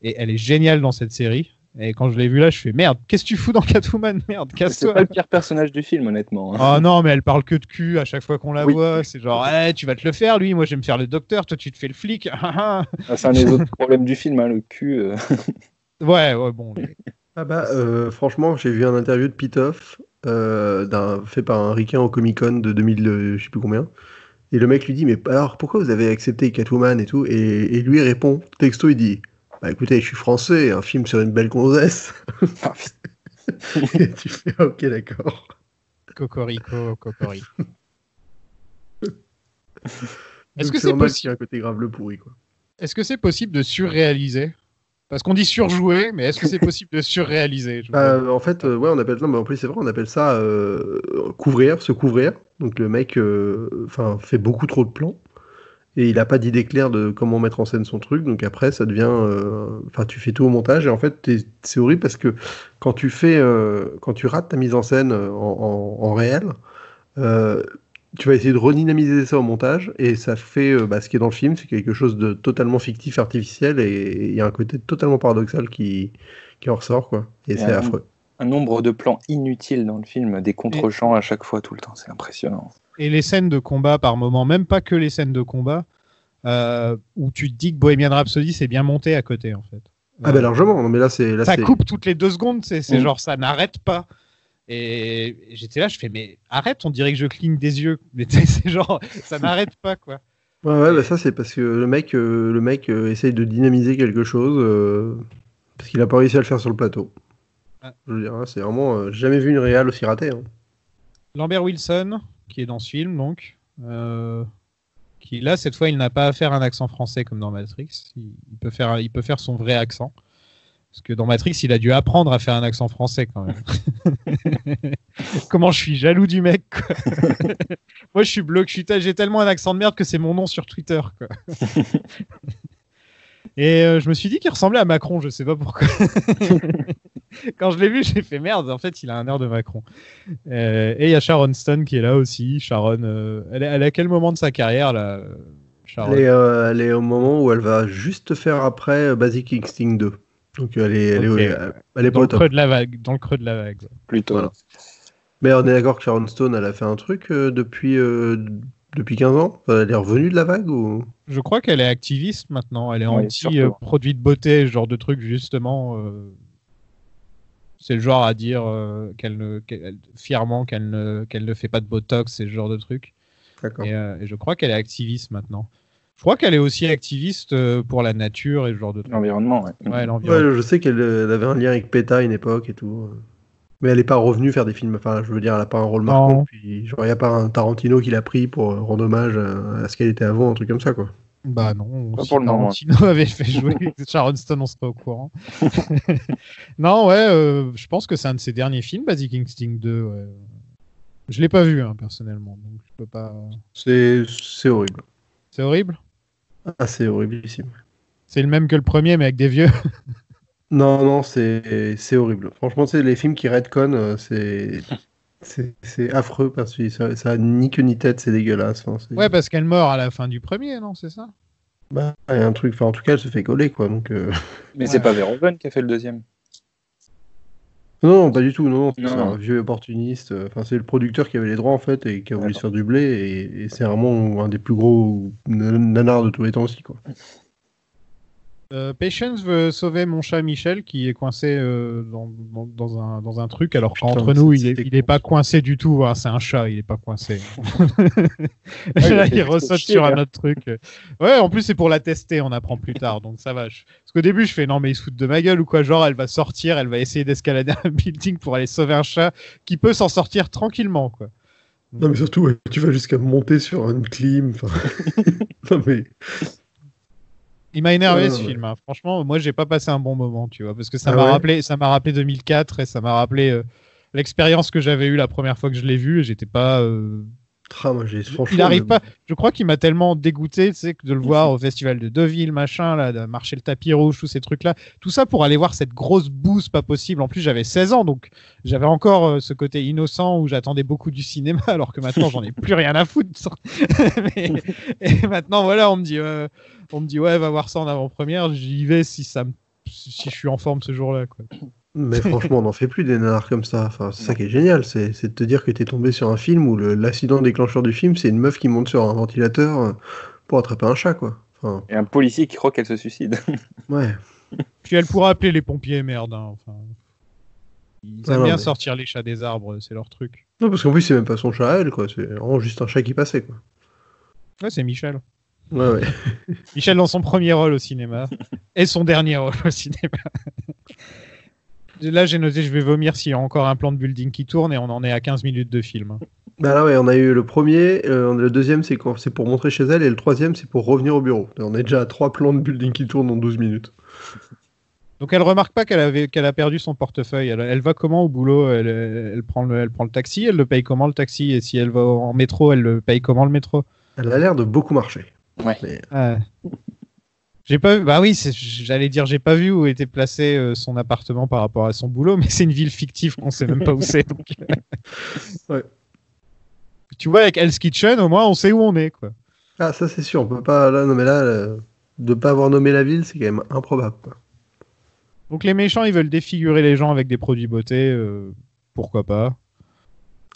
Et elle est géniale dans cette série. Et quand je l'ai vue là, je fais merde, qu'est-ce que tu fous dans Catwoman? Merde, casse-toi. C'est pas le pire personnage du film, honnêtement. Oh non, mais elle parle que de cul à chaque fois qu'on la voit. C'est genre, tu vas te le faire, lui. Moi, je vais me faire le docteur. Toi, tu te fais le flic. C'est un des autres problèmes du film, hein, le cul. Ouais, bon. Ah bah, franchement, j'ai vu un interview de Pitoff. Fait par un ricain au Comic-Con de 2000, je sais plus combien. Et le mec lui dit mais alors pourquoi vous avez accepté Catwoman et tout, et lui répond texto, il dit bah écoutez, je suis français, un film sur une belle gonzesse. Et tu fais ok, d'accord. Cocorico. Est-ce que c'est possible un côté grave le pourri, quoi. Est-ce que c'est possible de surréaliser? Parce qu'on dit surjouer, mais est-ce que c'est possible de surréaliser? En fait, ouais, on appelle ça, mais en plus c'est vrai, on appelle ça se couvrir. Donc le mec fait beaucoup trop de plans. Et il n'a pas d'idée claire de comment mettre en scène son truc, donc après ça devient... Enfin, tu fais tout au montage, et en fait c'est horrible parce que quand tu rates ta mise en scène en réel, tu vas essayer de redynamiser ça au montage, et ça fait ce qui est dans le film, c'est quelque chose de totalement fictif, artificiel, et il y a un côté totalement paradoxal qui en ressort, quoi. Et c'est affreux. Un nombre de plans inutiles dans le film, des contre-champs à chaque fois, tout le temps, c'est impressionnant. Et les scènes de combat par moment, même pas que les scènes de combat, où tu te dis que Bohemian Rhapsody c'est bien monté à côté en fait. Largement, non, mais là ça coupe toutes les 2 secondes, c'est genre ça n'arrête pas. Et j'étais là, je fais mais arrête, on dirait que je cligne des yeux, mais c'est genre ça n'arrête pas quoi. Ça c'est parce que le mec essaye de dynamiser quelque chose parce qu'il a pas réussi à le faire sur le plateau. Je veux dire, c'est vraiment j'ai jamais vu une réal aussi ratée. Hein. Lambert Wilson, qui est dans ce film, donc, qui là, cette fois, il n'a pas à faire un accent français comme dans Matrix. Il peut faire son vrai accent. Parce que dans Matrix, il a dû apprendre à faire un accent français quand même. Comment je suis jaloux du mec, quoi. Moi, je suis bloqué. J'ai tellement un accent de merde que c'est mon nom sur Twitter, quoi. Et je me suis dit qu'il ressemblait à Macron, je sais pas pourquoi. Quand je l'ai vu, j'ai fait merde, en fait, il a un air de Macron. Et il y a Sharon Stone qui est là aussi. Sharon, elle est à quel moment de sa carrière, là, Sharon ? Elle est au moment où elle va juste faire après Basic Instinct 2. Donc elle est dans le creux de la vague. Dans le creux de la vague. Plutôt. Voilà. Mais on est d'accord que Sharon Stone, elle a fait un truc depuis 15 ans. Elle est revenue de la vague ou... Je crois qu'elle est activiste maintenant. Elle est anti-produits de beauté, ce genre de truc, justement. C'est le genre à dire fièrement qu'elle ne fait pas de botox et ce genre de truc. D'accord. Et je crois qu'elle est activiste maintenant. Je crois qu'elle est aussi activiste pour la nature et ce genre de truc. L'environnement, ouais. L'environnement. Ouais, je sais qu'elle avait un lien avec PETA à une époque et tout. Mais elle n'est pas revenue faire des films. Enfin, je veux dire, elle n'a pas un rôle marquant. Puis, genre, il n'y a pas un Tarantino qui l'a pris pour rendre hommage à ce qu'elle était avant, un truc comme ça, quoi. Bah non, pas si pour le moment. Tarantino avait fait jouer Sharon Stone, on serait au courant. Non, je pense que c'est un de ses derniers films, Basic Instinct 2. Ouais. Je l'ai pas vu, personnellement, donc je peux pas... C'est horrible. C'est horrible ? Ah, c'est horriblissime. C'est le même que le premier, mais avec des vieux. Non, c'est horrible. Franchement, c'est les films qui retconnent, c'est affreux parce que ça a ni queue ni tête, c'est dégueulasse. Enfin, ouais, parce qu'elle meurt à la fin du premier, non, c'est ça ? Bah, il y a un truc. Enfin, en tout cas, elle se fait coller, quoi. Donc. Mais c'est pas Verhoeven qui a fait le deuxième. Non, pas du tout. Non. C'est un vieux opportuniste. Enfin, c'est le producteur qui avait les droits en fait et qui a voulu se faire du blé et c'est vraiment un des plus gros nanars de tous les temps aussi, quoi. Patience veut sauver mon chat Michel qui est coincé dans un truc alors qu'entre nous il est pas coincé du tout, hein, c'est un chat, il est pas coincé. Là, il ressaute sur un autre truc. Ouais, en plus c'est pour la tester, on apprend plus tard, donc ça va. Parce qu'au début je fais non mais ils se foutent de ma gueule ou quoi, genre elle va sortir, elle va essayer d'escalader un building pour aller sauver un chat qui peut s'en sortir tranquillement, quoi. Non mais surtout tu vas jusqu'à monter sur une clim. Non mais... Il m'a énervé ce film. Hein. Franchement, moi, j'ai pas passé un bon moment, tu vois, parce que ça m'a rappelé 2004 et ça m'a rappelé l'expérience que j'avais eue la première fois que je l'ai vu. Et j'étais pas. Moi, il arrive pas. Je crois qu'il m'a tellement dégoûté, tu sais, de le voir au festival de Deauville, machin, là, de marcher le tapis rouge, tous ces trucs-là, tout ça pour aller voir cette grosse bouse pas possible. En plus, j'avais 16 ans, donc j'avais encore ce côté innocent où j'attendais beaucoup du cinéma, alors que maintenant, j'en ai plus rien à foutre. Et maintenant, voilà, on me dit ouais, va voir ça en avant-première. J'y vais si je suis en forme ce jour-là, quoi. Mais franchement, on n'en fait plus des nanars comme ça. Enfin, c'est ça qui est génial, c'est de te dire que t'es tombé sur un film où l'accident déclencheur du film, c'est une meuf qui monte sur un ventilateur pour attraper un chat, quoi. Enfin... Et un policier qui croit qu'elle se suicide. Ouais. Puis elle pourra appeler les pompiers, merde. Hein. Enfin, ils aiment bien sortir les chats des arbres, c'est leur truc. Non, parce qu'en plus, c'est même pas son chat à elle, quoi. C'est vraiment juste un chat qui passait, quoi. Ouais, c'est Michel. Ouais. Michel dans son premier rôle au cinéma et son dernier rôle au cinéma. Là, j'ai noté, je vais vomir s'il y a encore un plan de building qui tourne et on en est à 15 minutes de film. Bah là, ouais, on a eu le premier, le deuxième, c'est pour montrer chez elle, et le troisième, c'est pour revenir au bureau. On est déjà à 3 plans de building qui tournent en 12 minutes. Donc, elle remarque pas qu'elle a perdu son portefeuille. Elle va comment au boulot ? Elle prend le taxi, elle le paye comment le taxi ? Et si elle va en métro, elle le paye comment le métro ? Elle a l'air de beaucoup marcher. Ouais. Mais- J'ai pas vu. Bah oui, j'allais dire, j'ai pas vu où était placé son appartement par rapport à son boulot, mais c'est une ville fictive qu'on sait même pas où c'est. Donc... Ouais. Tu vois, avec Hell's Kitchen, au moins, on sait où on est, quoi. Ah, ça c'est sûr, on peut pas. Là, non, mais là, de pas avoir nommé la ville, c'est quand même improbable, quoi. Donc les méchants, ils veulent défigurer les gens avec des produits beauté. Pourquoi pas?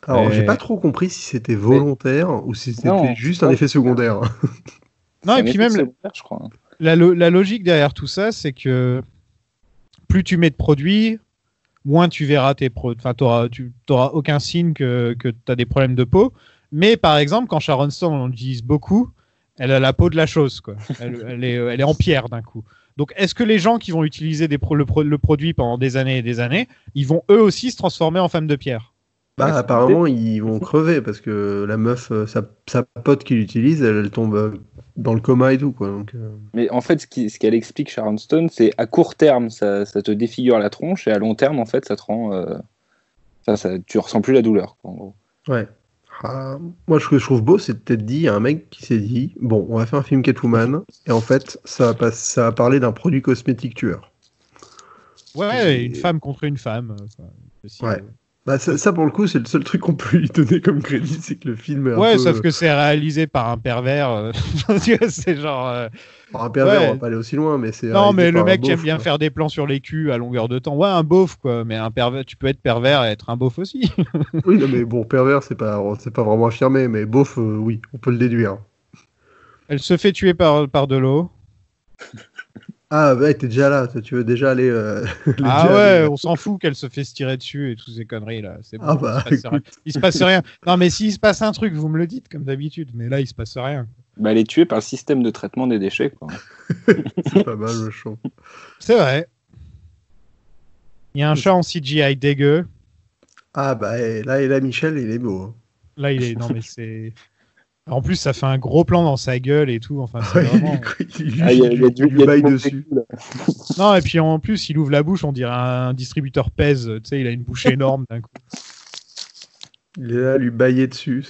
Alors, Mais- j'ai pas trop compris si c'était volontaire ou si c'était Non, juste je un pense effet secondaire. Non, C'est et un puis effet même, secondaire, je crois. la logique derrière tout ça, c'est que plus tu mets de produits, moins tu verras tes produits. Enfin, tu n'auras aucun signe que tu as des problèmes de peau. Mais par exemple, quand Sharon Stone, on l'utilise beaucoup, elle a la peau de la chose, quoi. Elle est en pierre d'un coup. Donc, est-ce que les gens qui vont utiliser le produit pendant des années et des années, ils vont eux aussi se transformer en femme de pierre? Bah, Ouais, c'est apparemment, ils vont crever parce que la meuf, sa pote qui l'utilise, elle tombe dans le coma et tout, quoi. Donc, Mais en fait, ce qu'elle explique, Sharon Stone, c'est à court terme, ça te défigure la tronche, et à long terme, en fait, ça te rend. Tu ressens plus la douleur, quoi, en gros. ouais. Ah, moi, ce que je trouve beau, c'est peut-être dit, il y a un mec qui s'est dit, bon, on va faire un film Catwoman, et en fait, ça va parler d'un produit cosmétique tueur. Ouais, Et- une femme contre une femme. Aussi, Ouais. Bah, ça, pour le coup, c'est le seul truc qu'on peut lui donner comme crédit, c'est que le film est un Ouais, peu... sauf que c'est réalisé par un pervers. Tu vois, c'est genre. par un pervers, ouais. on va pas aller aussi loin, mais c'est Non, réalisé mais le par un mec qui aime beauf, bien quoi. faire des plans sur les culs à longueur de temps. Ouais, un beauf, quoi. Mais un pervers, tu peux être pervers et être un beauf aussi. Oui, non, mais bon, pervers, c'est pas vraiment affirmé, mais beauf, oui, on peut le déduire. Elle se fait tuer par de l'eau. Ah, ouais, t'es déjà là, tu veux déjà aller... Ah déjà ouais, aller, on s'en fout qu'elle se fait se tirer dessus et toutes ces conneries là. C'est bon, Ah bah, il se passe rien. Il se passe rien. Non, mais s'il se passe un truc, vous me le dites comme d'habitude. Mais là, il se passe rien. Bah, elle est tuée par le système de traitement des déchets, quoi. c'est pas mal le show. C'est vrai. Il y a un chat en CGI dégueu. Ah bah, et là, Michel, il est beau. Hein. Là, il est. Non, mais c'est. En plus, ça fait un gros plan dans sa gueule et tout. Enfin, c'est Ouais, vraiment. il lui baille dessus. Non, et puis en plus, il ouvre la bouche, on dirait un distributeur pèse. Tu sais, il a une bouche énorme d'un coup. Il est là, lui bailler dessus.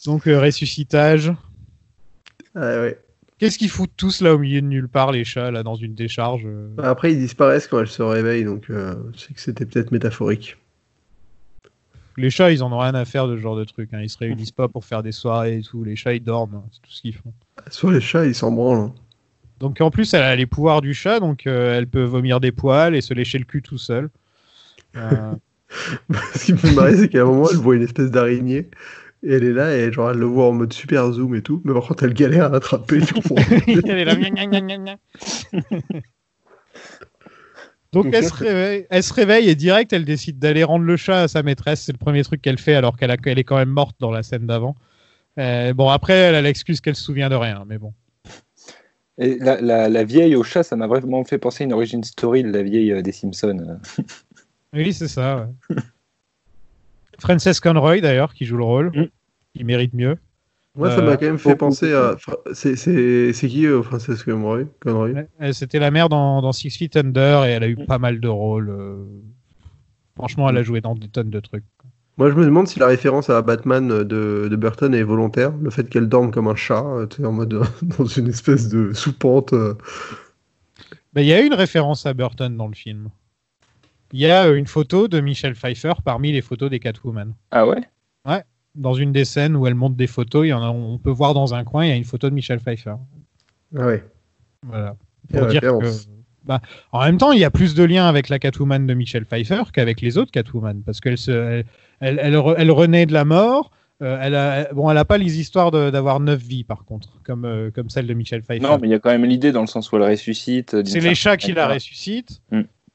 Donc, ressuscitage. Ah ouais. Qu'est-ce qu'ils foutent tous là au milieu de nulle part, les chats, là, dans une décharge Bah, après, ils disparaissent quand elle se réveille, donc c'est que c'était peut-être métaphorique. Les chats, ils en ont rien à faire de ce genre de truc. Hein. Ils se réunissent pas pour faire des soirées et tout. Les chats, ils dorment. Hein. C'est tout ce qu'ils font. Soit les chats, ils s'en branlent. Hein. Donc, en plus, elle a les pouvoirs du chat. Donc, elle peut vomir des poils et se lécher le cul tout seul. Ce qui me fait marrer, c'est qu'à un moment, elle voit une espèce d'araignée. Et elle est là, et genre, elle le voit en mode super zoom et tout. Mais par contre, elle galère à l'attraper. Tu comprends. Elle est là. Gna, gna, gna, gna, gna. Donc elle se réveille et direct elle décide d'aller rendre le chat à sa maîtresse. C'est le premier truc qu'elle fait alors qu'elle est quand même morte dans la scène d'avant. Bon après elle a l'excuse qu'elle se souvient de rien, mais bon. Et la vieille au chat, ça m'a vraiment fait penser à une origin story de la vieille des Simpsons. Oui c'est ça. Ouais. Frances Conroy d'ailleurs qui joue le rôle. Il mérite mieux. Moi, ça m'a quand même fait penser à... C'est qui, Frances Conroy? C'était la mère dans Six Feet Under et elle a eu pas mal de rôles. Franchement, elle a joué dans des tonnes de trucs. Moi, je me demande si la référence à Batman de Burton est volontaire. Le fait qu'elle dorme comme un chat, en mode dans une espèce de soupente. Il y a une référence à Burton dans le film. Il y a une photo de Michelle Pfeiffer parmi les photos des Catwoman. Ah ouais? Ouais. Dans une des scènes où elle montre des photos, on peut voir dans un coin, il y a une photo de Michelle Pfeiffer. Ah ouais. Voilà. Pour dire que, en même temps, il y a plus de liens avec la Catwoman de Michelle Pfeiffer qu'avec les autres Catwoman, parce qu'elle elle renaît de la mort. Elle a pas les histoires d'avoir 9 vies, par contre, comme celle de Michelle Pfeiffer. Non, mais il y a quand même l'idée dans le sens où elle ressuscite. C'est les chats qui la ressuscitent.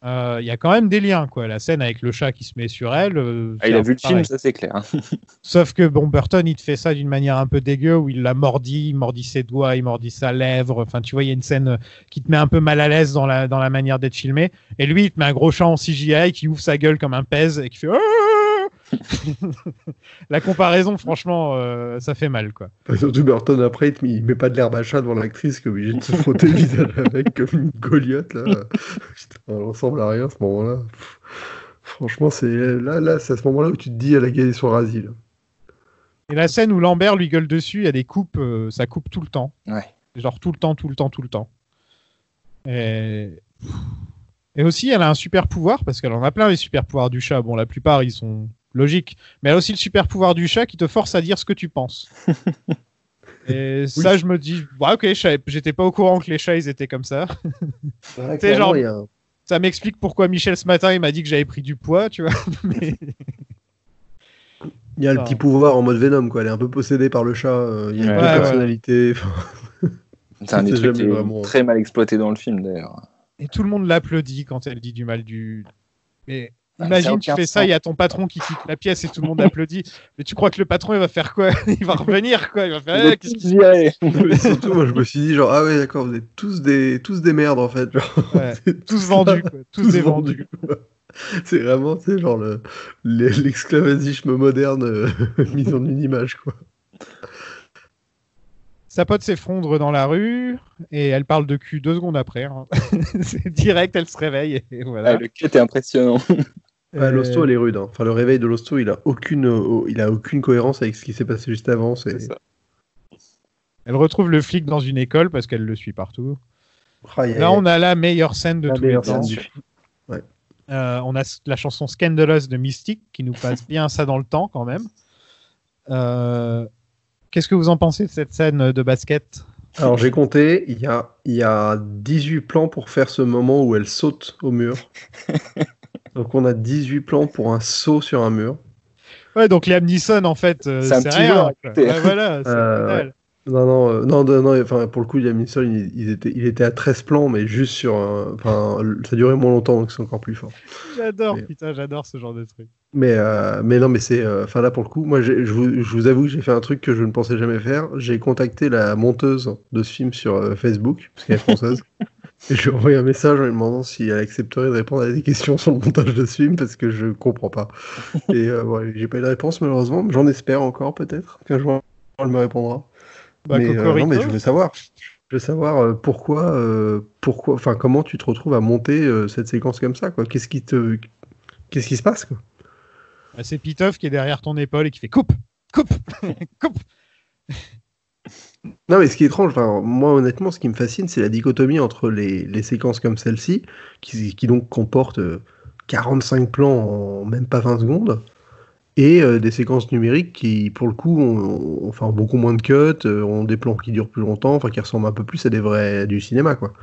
Il y a quand même des liens, quoi. La scène avec le chat qui se met sur elle. Il a vu le film, ça c'est clair. Sauf que Burton, il te fait ça d'une manière un peu dégueu où il la mordit, il mordit ses doigts, il mordit sa lèvre. Enfin, tu vois, il y a une scène qui te met un peu mal à l'aise dans la manière d'être filmé. Et lui, il te met un gros chat en CGI qui ouvre sa gueule comme un pèse et qui fait. La comparaison, franchement, ça fait mal, quoi. Surtout Burton, après, il met pas de l'herbe à chat devant l'actrice qui est obligée de se frotter le visage avec comme une Goliath, là. Putain, elle ressemble à rien à ce moment-là. Franchement, c'est à ce moment-là où tu te dis, elle a gagné son Razzie, là. Et la scène où Lambert lui gueule dessus, il y a des coupes, ça coupe tout le temps. Ouais. Genre tout le temps. Et aussi, elle a un super pouvoir, parce qu'elle en a plein les super pouvoirs du chat. Bon, la plupart, ils sont logiques. Mais elle a aussi le super pouvoir du chat qui te force à dire ce que tu penses. Et ça, je me dis, bah, ok, j'étais pas au courant que les chats, ils étaient comme ça. Ouais, C'est genre, il y a ça m'explique pourquoi Michel, ce matin, il m'a dit que j'avais pris du poids, tu vois. Mais... il y a le petit pouvoir en mode Venom, quoi. Elle est un peu possédée par le chat. Il y a une personnalité. C'est un des trucs qui est vraiment... très mal exploité dans le film, d'ailleurs. Et tout le monde l'applaudit quand elle dit du mal du... Mais imagine, tu fais ça, il y a ton patron qui quitte la pièce et tout le monde applaudit. Mais tu crois que le patron, il va faire quoi? Il va revenir, quoi. Il va faire, qu'est-ce qu'il se passe? Mais surtout, moi, je me suis dit, genre, ah ouais, d'accord, vous êtes tous des merdes, en fait. Genre, ouais, tous vendus, quoi. Tous des vendus. C'est vraiment, c'est genre l'esclavagisme moderne mis en une image, quoi. Sa pote s'effondre dans la rue et elle parle de cul 2 secondes après. Hein. C'est direct, elle se réveille et voilà. Ah, le cut est impressionnant. L'hosto, elle est rude. Hein. Enfin, le réveil de l'hosto, il a aucune cohérence avec ce qui s'est passé juste avant. C'est ça. Elle retrouve le flic dans une école parce qu'elle le suit partout. Là, on a la meilleure scène de tous les temps. Ouais. On a la chanson Scandalous de Mystique qui nous passe bien ça dans le temps quand même. Qu'est-ce que vous en pensez de cette scène de basket? Alors j'ai compté, il y a 18 plans pour faire ce moment où elle saute au mur. Donc on a 18 plans pour un saut sur un mur. Ouais, donc Liam Neeson en fait, c'est rien. Ouais, voilà, c'est Non, enfin pour le coup Liam Neeson il était à 13 plans mais juste sur enfin ça durait moins longtemps donc c'est encore plus fort. J'adore ce genre de truc. Mais non mais c'est enfin là pour le coup moi je vous avoue que j'ai fait un truc que je ne pensais jamais faire. J'ai contacté la monteuse de ce film sur Facebook parce qu'elle est française. Et je lui ai envoyé un message en lui demandant si elle accepterait de répondre à des questions sur le montage de ce film parce que je comprends pas. Et j'ai pas eu de réponse malheureusement, mais j'en espère encore peut-être qu'un jour elle me répondra. Bah, mais non mais je veux savoir pourquoi enfin comment tu te retrouves à monter cette séquence comme ça quoi. Qu'est-ce qui se passe quoi? Bah, c'est Pitoff qui est derrière ton épaule et qui fait coupe. Non mais ce qui est étrange, enfin, moi honnêtement ce qui me fascine c'est la dichotomie entre les séquences comme celle-ci qui donc comportent 45 plans en même pas 20 secondes et des séquences numériques qui pour le coup ont beaucoup moins de cuts, ont des plans qui durent plus longtemps, enfin qui ressemblent un peu plus à du cinéma quoi.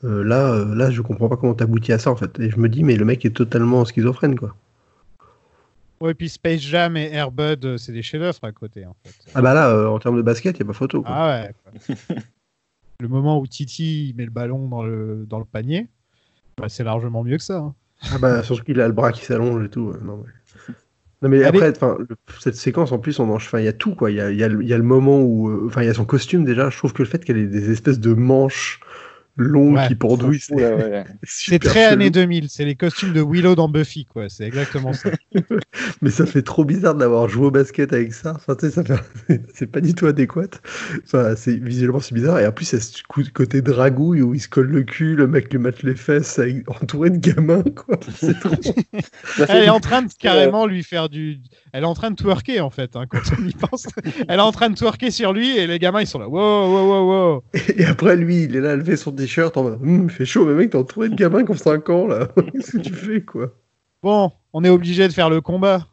Là je comprends pas comment t'aboutis à ça en fait et je me dis mais le mec est totalement schizophrène quoi. Ouais, puis Space Jam et Air Bud, c'est des chefs-d'œuvre à côté, en fait. Ah bah là, en termes de basket, il n'y a pas photo. Quoi. Ah ouais. Quoi. Le moment où Titi met le ballon dans le panier, bah, c'est largement mieux que ça. Hein. Ah bah surtout qu'il a le bras qui s'allonge et tout. Non mais après, cette séquence en plus, il y a tout quoi. Il y a le moment où, il y a son costume déjà. Je trouve que le fait qu'elle ait des espèces de manches longues qui pendouillent, c'est très années 2000, c'est les costumes de Willow dans Buffy quoi, c'est exactement ça. Mais ça fait trop bizarre d'avoir joué au basket avec ça, enfin tu sais, c'est pas du tout adéquat, enfin visuellement c'est bizarre, et en plus il y a ce côté dragouille où il se colle le cul, le mec lui mate les fesses entouré de gamins quoi, c'est trop... Elle est en train de carrément lui faire elle est en train de twerker en fait, hein, quand on y pense. Elle est en train de twerker sur lui et les gamins ils sont là, wow. Et après lui il est là à lever son t-shirt en mode il fait chaud mais mec t'es entouré de gamins qui ont 5 ans là. Qu'est-ce que tu fais quoi? Bon, on est obligé de faire le combat.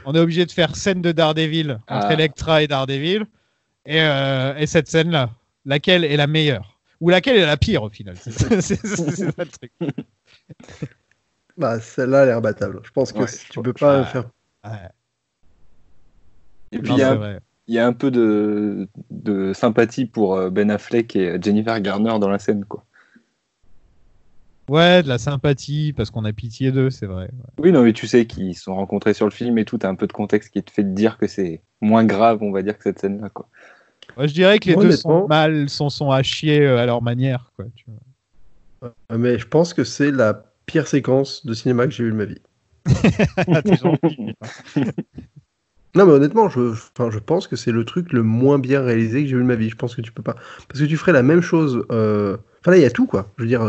On est obligé de faire scène de Daredevil entre Elektra et Daredevil et cette scène là, laquelle est la meilleure ou laquelle est la pire au final. C'est ça le truc. Bah celle-là elle est imbattable. Je pense que tu peux pas faire. Ouais. Et puis il y a un peu de sympathie pour Ben Affleck et Jennifer Garner dans la scène, quoi. Ouais, de la sympathie, parce qu'on a pitié d'eux, c'est vrai. Ouais. Oui, non, mais tu sais qu'ils se sont rencontrés sur le film et tout, t'as un peu de contexte qui te fait te dire que c'est moins grave, on va dire, que cette scène-là, quoi. Ouais, je dirais que les deux sont mal, sont à chier à leur manière, quoi. Tu vois. Mais je pense que c'est la pire séquence de cinéma que j'ai vue de ma vie. T'es gentil. Non mais honnêtement, je pense que c'est le truc le moins bien réalisé que j'ai vu de ma vie. Je pense que tu peux pas, parce que tu ferais la même chose. Enfin là, il y a tout quoi. Je veux dire,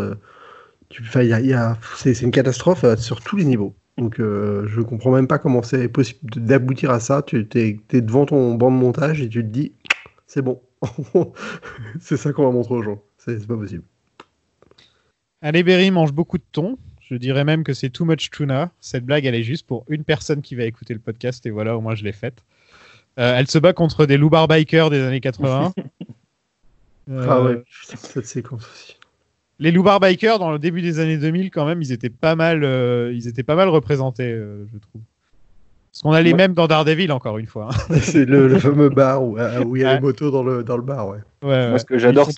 c'est une catastrophe sur tous les niveaux. Donc je comprends même pas comment c'est possible d'aboutir à ça. Tu es devant ton banc de montage et tu te dis, c'est bon. C'est ça qu'on va montrer aux gens. C'est pas possible. Halle Berry mange beaucoup de thon. Je dirais même que c'est too much tuna. Cette blague, elle est juste pour une personne qui va écouter le podcast et voilà, au moins je l'ai faite. Elle se bat contre des loupards bikers des années 80. Ah ouais, cette séquence aussi. Les loupards bikers, dans le début des années 2000, quand même, ils étaient pas mal représentés, je trouve. Parce qu'on a les mêmes dans Daredevil, encore une fois. Hein. C'est le fameux bar où il y a les motos dans le bar, ouais. Moi, ce que j'adore,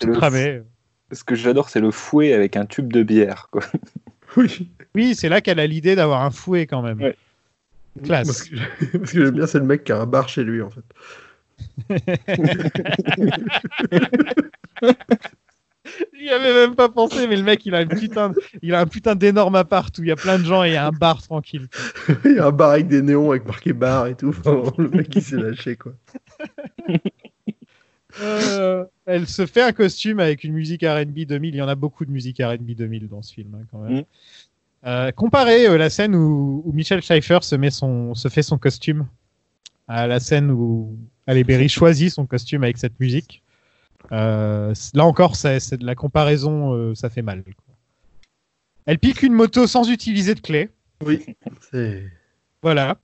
c'est le fouet avec un tube de bière, quoi. Oui, c'est là qu'elle a l'idée d'avoir un fouet, quand même. Ouais. Classe. Parce que j'aime bien, c'est le mec qui a un bar chez lui, en fait. J'y avais même pas pensé, mais le mec, il a un putain d'énorme appart où il y a plein de gens et il y a un bar tranquille. Il y a un bar avec des néons avec marqué bar et tout. Enfin, le mec, il s'est lâché, quoi. Elle se fait un costume avec une musique R&B 2000. Il y en a beaucoup de musique R&B 2000 dans ce film, hein, quand même. Comparez la scène où Michelle Pfeiffer se fait son costume à la scène où Halle Berry choisit son costume avec cette musique. Là encore, c'est de la comparaison, ça fait mal. Quoi. Elle pique une moto sans utiliser de clé. Oui, c'est... Voilà.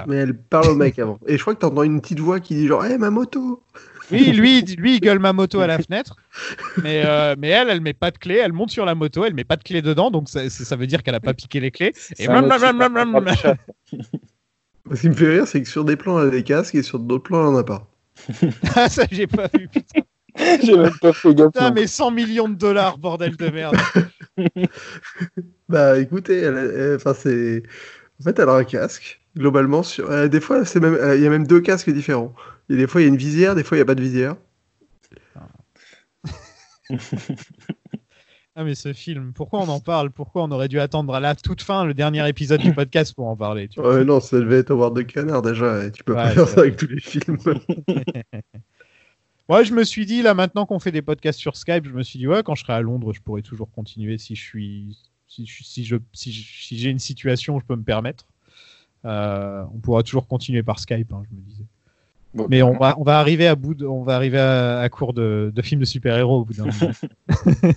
Mais elle parle au mec avant. Et je crois que t'entends une petite voix qui dit genre « Hey, ma moto !» Oui, lui, il gueule ma moto à la fenêtre. Mais elle met pas de clé. Elle monte sur la moto, elle met pas de clé dedans. Donc ça veut dire qu'elle a pas piqué les clés. Et Ce qui me fait rire, c'est que sur des plans, elle a des casques et sur d'autres plans, elle en a pas. Ah, ça, j'ai pas vu, putain. J'ai même pas fait gaffe. Putain, mais 100 millions de dollars, bordel de merde. Bah écoutez, en fait, elle a un casque. Globalement, des fois, il y a même deux casques différents. Et des fois, il y a une visière, des fois, il n'y a pas de visière. Ah, mais ce film, pourquoi on en parle? Pourquoi on aurait dû attendre à la toute fin, le dernier épisode du podcast pour en parler, tu vois. Non, ça devait être Howard de Canard déjà. Et tu peux pas faire ça avec tous les films. Moi, je me suis dit, là, maintenant qu'on fait des podcasts sur Skype, je me suis dit, ouais, quand je serai à Londres, je pourrai toujours continuer si j'ai une situation où je peux me permettre. On pourra toujours continuer par Skype, hein, je me disais. Bon, mais on va arriver à court de films de super-héros au bout d'un moment.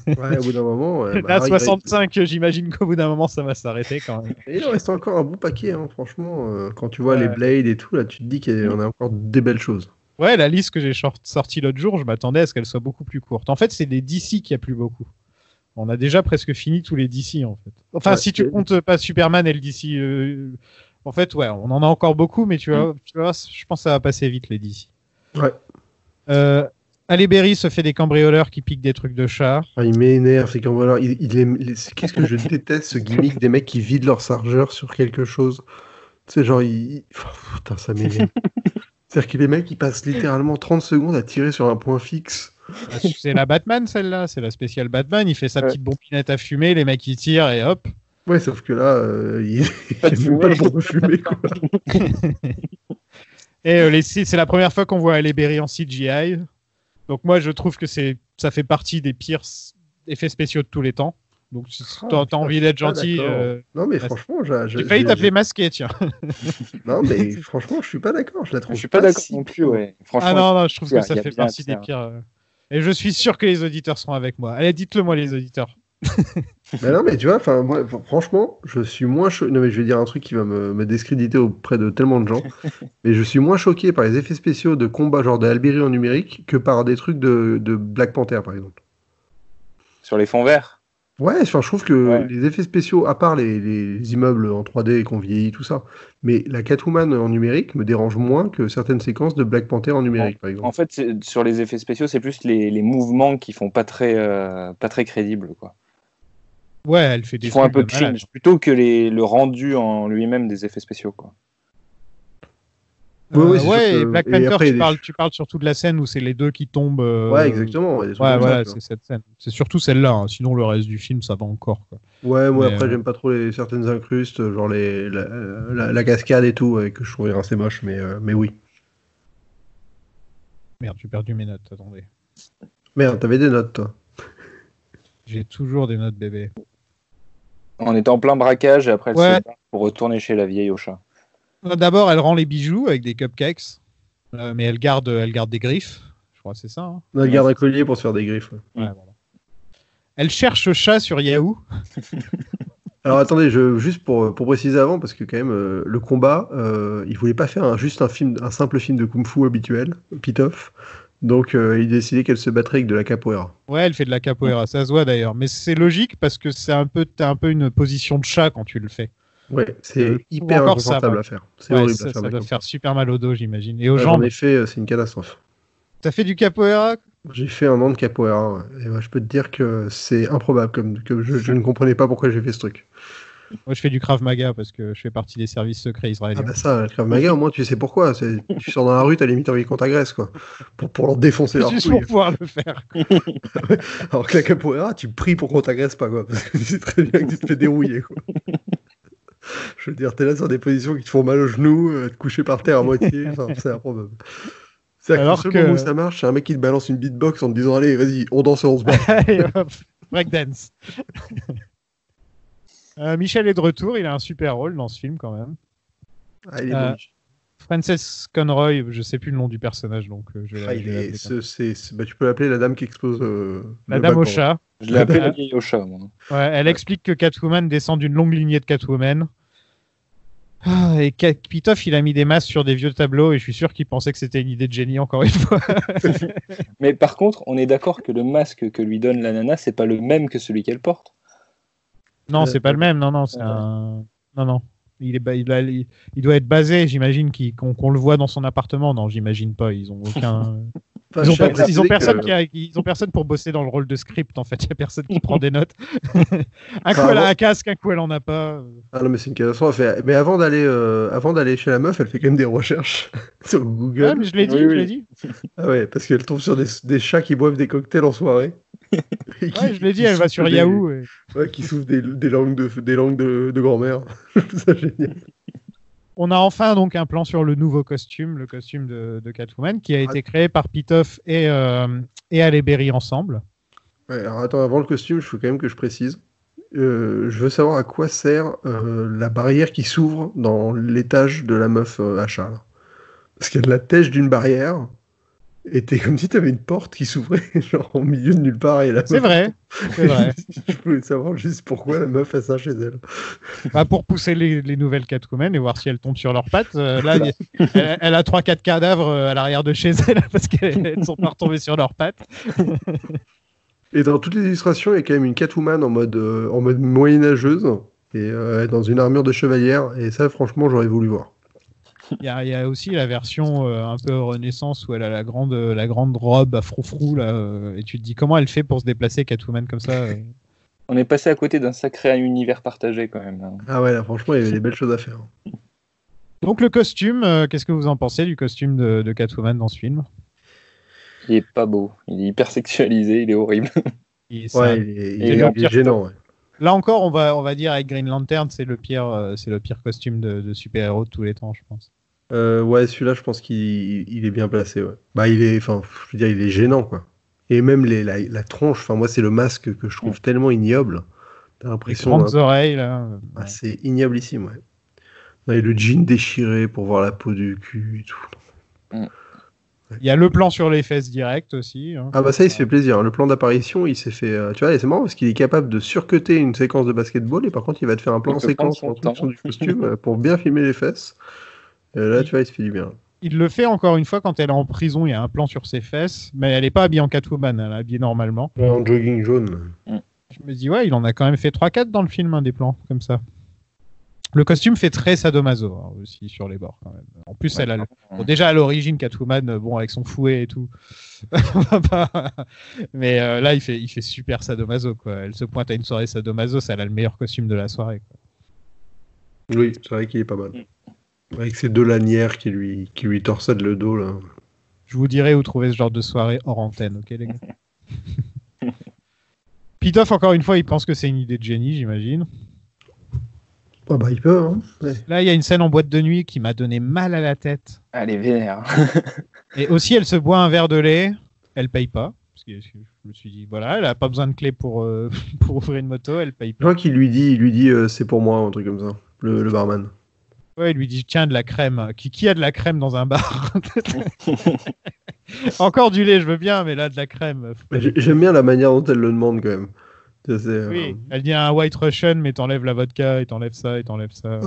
Ouais, au bout d'un moment. Là, 65, j'imagine qu'au bout d'un moment, ça va s'arrêter quand même. Et il en reste encore un bon paquet, hein, franchement. Quand tu vois les Blade et tout, là, tu te dis qu'on a encore des belles choses. Ouais, la liste que j'ai sortie l'autre jour, je m'attendais à ce qu'elle soit beaucoup plus courte. En fait, c'est des DC qu'il y a plus beaucoup. On a déjà presque fini tous les DC, en fait. Enfin, si tu comptes pas Superman et le DC... En fait, ouais, on en a encore beaucoup, mais tu vois, je pense que ça va passer vite, les DC. Ouais. Halle Berry se fait des cambrioleurs qui piquent des trucs de chat. Ah, il m'énerve, ces cambrioleurs. Qu'est-ce que je déteste, ce gimmick des mecs qui vident leur chargeur sur quelque chose. Tu sais, genre, putain, ça m'énerve. C'est-à-dire que les mecs, ils passent littéralement 30 secondes à tirer sur un point fixe. Ah, c'est la Batman, celle-là. C'est la spéciale Batman. Il fait sa petite bombinette à fumer, les mecs, ils tirent et hop. Ouais, sauf que là, il n'y a même pas le bon de fumer, quoi. Et c'est la première fois qu'on voit Halle Berry en CGI. Donc moi, je trouve que ça fait partie des pires effets spéciaux de tous les temps. Donc si t'as envie d'être gentil... non, mais franchement... J'ai failli t'appeler masqué, tiens. Non, mais franchement, je suis pas d'accord. Je la trouve je suis pas d'accord non plus, ouais. Franchement, non, je trouve que ça fait partie des pires... Et je suis sûr que les auditeurs seront avec moi. Allez, dites-le moi, les auditeurs. Mais non, mais tu vois, moi, franchement, je suis moins choqué. Non, mais je vais dire un truc qui va me discréditer auprès de tellement de gens. Mais je suis moins choqué par les effets spéciaux de combat, genre de Halle Berry en numérique, que par des trucs de Black Panther, par exemple. Sur les fonds verts. Ouais, enfin, je trouve que les effets spéciaux, à part les immeubles en 3D qu'on vieillit, tout ça, mais la Catwoman en numérique me dérange moins que certaines séquences de Black Panther en numérique, par exemple. En fait, sur les effets spéciaux, c'est plus les mouvements qui font pas très crédibles, quoi. Ouais, elle fait des trucs un peu cringe, plutôt que le rendu en lui-même des effets spéciaux, quoi. Et Black Panther, tu parles surtout de la scène où c'est les deux qui tombent. Ouais, exactement. Ouais, voilà, c'est cette scène. C'est surtout celle-là. Hein. Sinon, le reste du film, ça va encore. Quoi. Ouais, moi après, j'aime pas trop certaines incrustes, genre la cascade et tout, que je trouve assez moche, mais oui. Merde, j'ai perdu mes notes. Attendez. Merde, t'avais des notes, toi. J'ai toujours des notes, bébé. On était en plein braquage et après elle Ouais. se barre pour retourner chez la vieille au chat. D'abord, elle rend les bijoux avec des cupcakes, mais elle garde des griffes. Je crois que c'est ça. Hein. On a garde un collier pour se faire des griffes. Ouais. Ouais, voilà. Elle cherche chat sur Yahoo. Alors attendez, juste pour préciser avant, parce que quand même, le combat, il voulait pas faire juste un simple film de kung-fu habituel, Pitoff. Donc il décidait qu'elle se battrait avec de la capoeira. Ouais, elle fait de la capoeira, ça se voit d'ailleurs. Mais c'est logique parce que t'as un peu une position de chat quand tu le fais. Ouais, c'est hyper encore ça, inconfortable ouais. à faire. C'est Ouais, horrible ça à faire. doit maintenant. faire super mal au dos, j'imagine. Et aux J'en jambes. ai fait, c'est une catastrophe. T'as fait du capoeira? J'ai fait un an de capoeira, ouais. Et ouais, je peux te dire que c'est improbable, que je ne comprenais pas pourquoi j'ai fait ce truc. Moi, je fais du Krav Maga parce que je fais partie des services secrets Ah israéliens. bah ça, le Krav Maga, au moins tu sais pourquoi. Tu sors dans la rue, t'as limite envie qu'on t'agresse, quoi. Pour leur défoncer leur Juste couille. pour pouvoir le faire. Alors que la capoeira, tu pries pour qu'on t'agresse pas, quoi. Parce que tu sais très bien que tu te fais dérouiller, quoi. Je veux dire, t'es là sur des positions qui te font mal aux genoux, te coucher par terre à moitié, enfin, c'est improbable. C'est Alors le seul que- moment où ça marche, c'est un mec qui te balance une beatbox en te disant allez, vas-y, on danse et on se bat. Allez, hop, breakdance. Michel est de retour, il a un super rôle dans ce film quand même. Ah, il est bon. Frances Conroy, je sais plus le nom du personnage, donc je vais Ah, je vais l'appeler comme ça. bah, tu peux l'appeler la dame qui expose. La le dame au balcon. chat. Je l'ai appelé Ah. la vieille au chat, moi. Ouais, elle explique que Catwoman descend d'une longue lignée de Catwoman. Ah, et Pitoff, il a mis des masques sur des vieux tableaux et je suis sûr qu'il pensait que c'était une idée de génie encore une fois. Mais par contre, on est d'accord que le masque que lui donne la nana, c'est pas le même que celui qu'elle porte. Non, c'est pas le même. Non, c'est un. Non. Il doit être basé, j'imagine, qu'on le voit dans son appartement. Non, j'imagine pas. Ils ont aucun. Enfin, je suis Ils ont persuadé personne pour bosser dans le rôle de script en fait. Il y a personne qui prend des notes. Un coup elle a un casque, un coup elle en a pas. Ah non, mais c'est une catastrophe. Mais avant d'aller chez la meuf, elle fait quand même des recherches sur Google. Ouais, mais je l'ai dit, Oui, je oui. l'ai dit. Ah ouais, parce qu'elle tombe sur des chats qui boivent des cocktails en soirée. Et qui- Ouais, je l'ai dit, qui elle va soufflent sur des- Yahoo. et- Ouais, qui souffrent des langues de grand-mère. Je trouve ça génial. On a enfin donc un plan sur le nouveau costume, le costume de Catwoman, qui a été créé par Pitoff et Halle Berry ensemble. Ouais, alors attends, avant le costume, il faut quand même que je précise. Je veux savoir à quoi sert la barrière qui s'ouvre dans l'étage de la meuf à chat. Là. Parce qu'elle l'attèche d'une barrière. Et t'es comme si t'avais une porte qui s'ouvrait genre au milieu de nulle part. Et la C'est meuf- vrai, c'est vrai. Je voulais savoir juste pourquoi la meuf a ça chez elle. Bah, pour pousser les nouvelles Catwoman et voir si elles tombent sur leurs pattes. Là, elle a 3-4 cadavres à l'arrière de chez elle parce qu'elles sont pas retombées sur leurs pattes. Et dans toutes les illustrations, il y a quand même une Catwoman en mode moyenâgeuse et dans une armure de chevalière. Et ça, franchement, j'aurais voulu voir. Il y a aussi la version un peu Renaissance où elle a la grande robe à froufrou là, et tu te dis comment elle fait pour se déplacer Catwoman comme ça. On est passé à côté d'un sacré univers partagé quand même. Là. Ah ouais, là, franchement, il y avait des belles choses à faire. Donc le costume, qu'est-ce que vous en pensez du costume de Catwoman dans ce film? Il est pas beau, il est hyper sexualisé, il est horrible. Ouais, il est est pire gênant. Ouais. Là encore, on va dire avec Green Lantern, c'est le pire costume de super-héros de tous les temps, je pense. Ouais, celui-là, je pense qu'il est bien placé. Ouais. Bah, il est gênant, quoi. Et même la tronche, enfin, moi, c'est le masque que je trouve tellement ignoble. T'as Les l'impression. grandes oreilles, là. Ah, c'est ignoblissime, ouais. Non, et le jean déchiré pour voir la peau du cul et tout. Il y a le plan sur les fesses direct aussi. Hein. Ah bah ça, il se fait plaisir. Le plan d'apparition, il s'est fait... tu vois, et c'est marrant parce qu'il est capable de surcuter une séquence de basketball et par contre, il va te faire un plan Il peut séquence prendre en son temps. fonction du costume pour bien filmer les fesses. Et là, tu vois, il se fait du bien. Il le fait encore une fois quand elle est en prison, il y a un plan sur ses fesses, mais elle n'est pas habillée en Catwoman, elle est habillée normalement. En jogging jaune. Je me dis, ouais, il en a quand même fait 3-4 dans le film, des plans comme ça. Le costume fait très sadomaso aussi sur les bords quand même. En plus, elle a bon, déjà à l'origine Catwoman, bon avec son fouet et tout. Mais là, il fait super sadomaso quoi. Elle se pointe à une soirée sadomaso, ça elle a le meilleur costume de la soirée. Quoi. Oui, c'est vrai qu'il est pas mal. Avec ses deux lanières qui lui torsadent le dos là. Je vous dirai où trouver ce genre de soirée hors antenne, ok les gars. Pitoff, encore une fois, il pense que c'est une idée de génie, j'imagine. Ah bah il peut, hein. Ouais. Là, il y a une scène en boîte de nuit qui m'a donné mal à la tête. Elle est vénère. Et aussi, elle se boit un verre de lait, elle paye pas. Parce que je me suis dit, voilà, elle a pas besoin de clé pour pour ouvrir une moto, elle paye Je pas. crois qu'il lui dit c'est pour moi, un truc comme ça, le barman. Ouais, il lui dit, tiens, de la crème. Qui a de la crème dans un bar? Encore du lait, je veux bien, mais là, de la crème. J'aime bien la manière dont elle le demande quand même. Oui, elle dit un White Russian, mais t'enlèves la vodka, et t'enlèves ça, et t'enlèves ça.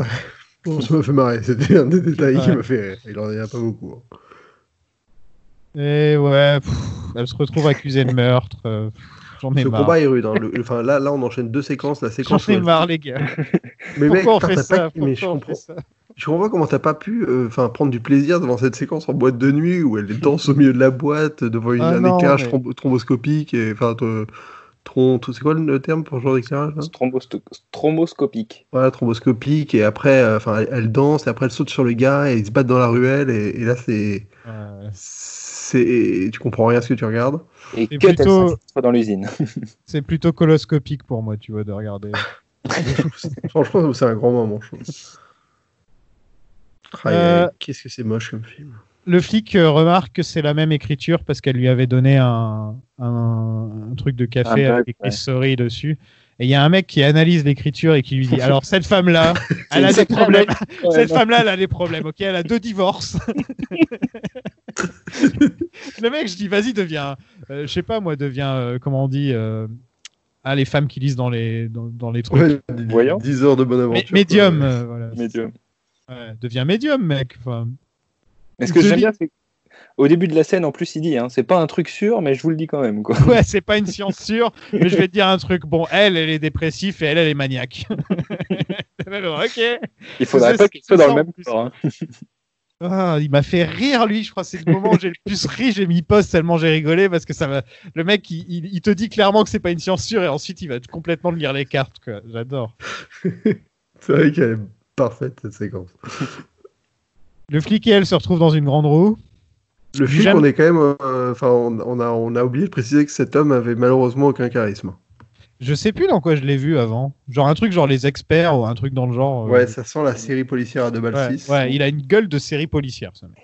Bon, ça m'a fait marrer, c'était un des détails qui m'a fait rire. Il en y a pas beaucoup. Et ouais, elle se retrouve accusée de meurtre. J'en ai Ce marre. combat est rude. Hein. Enfin, là, on enchaîne 2 séquences. La séquence J'en ai marre, les gars. Mais mec, Pourquoi on putain, fait t'as ça? pas... mais je comprends pas comment t'as pas pu prendre du plaisir devant cette séquence en boîte de nuit où elle danse au milieu de la boîte devant un éclairage thromboscopique et c'est quoi le terme pour ce genre d'éclairage là? Thromboscopique. Voilà, thromboscopique et après elle danse et après elle saute sur le gars et ils se battent dans la ruelle et là tu comprends rien à ce que tu regardes. Et que plutôt... elle dans l'usine. C'est plutôt coloscopique pour moi, tu vois, de regarder. Franchement, c'est un grand moment, je trouve. Qu'est-ce que c'est moche comme film. Le flic remarque que c'est la même écriture parce qu'elle lui avait donné un truc de café avec écrit sorry dessus. Et il y a un mec qui analyse l'écriture et qui lui dit alors cette femme-là, elle a des problèmes. Cette femme-là, elle a des problèmes. Ok, elle a 2 divorces. Le mec, je dis vas-y, deviens, je sais pas moi, deviens comment on dit. Les femmes qui lisent dans les trucs. Ouais, 10 heures de bonne aventure. Médium, voilà. Médium. Ouais, deviens médium, mec. Enfin, mais ce que j'aime bien, c'est qu'au début de la scène, en plus, il dit c'est pas un truc sûr, mais je vous le dis quand même. Quoi. Ouais, c'est pas une science sûre, mais je vais te dire un truc. Bon, elle est dépressive et elle est maniaque. Ok. Il faudrait pas qu'il soit dans le même corps. Ah, il m'a fait rire, lui. Je crois que c'est le moment où j'ai le plus ri. J'ai mis pause tellement j'ai rigolé parce que ça va. Le mec, il te dit clairement que c'est pas une science sûre et ensuite il va complètement lire les cartes. Quoi. J'adore. C'est vrai qu'elle est parfaite cette séquence. Le flic et elle se retrouvent dans une grande roue. Le flic, on est quand même. On a oublié de préciser que cet homme avait malheureusement aucun charisme. Je sais plus dans quoi je l'ai vu avant. Genre un truc genre Les Experts ou un truc dans le genre. Ouais, ça sent la série policière à 2 balles 6. Ouais, il a une gueule de série policière, ce mec.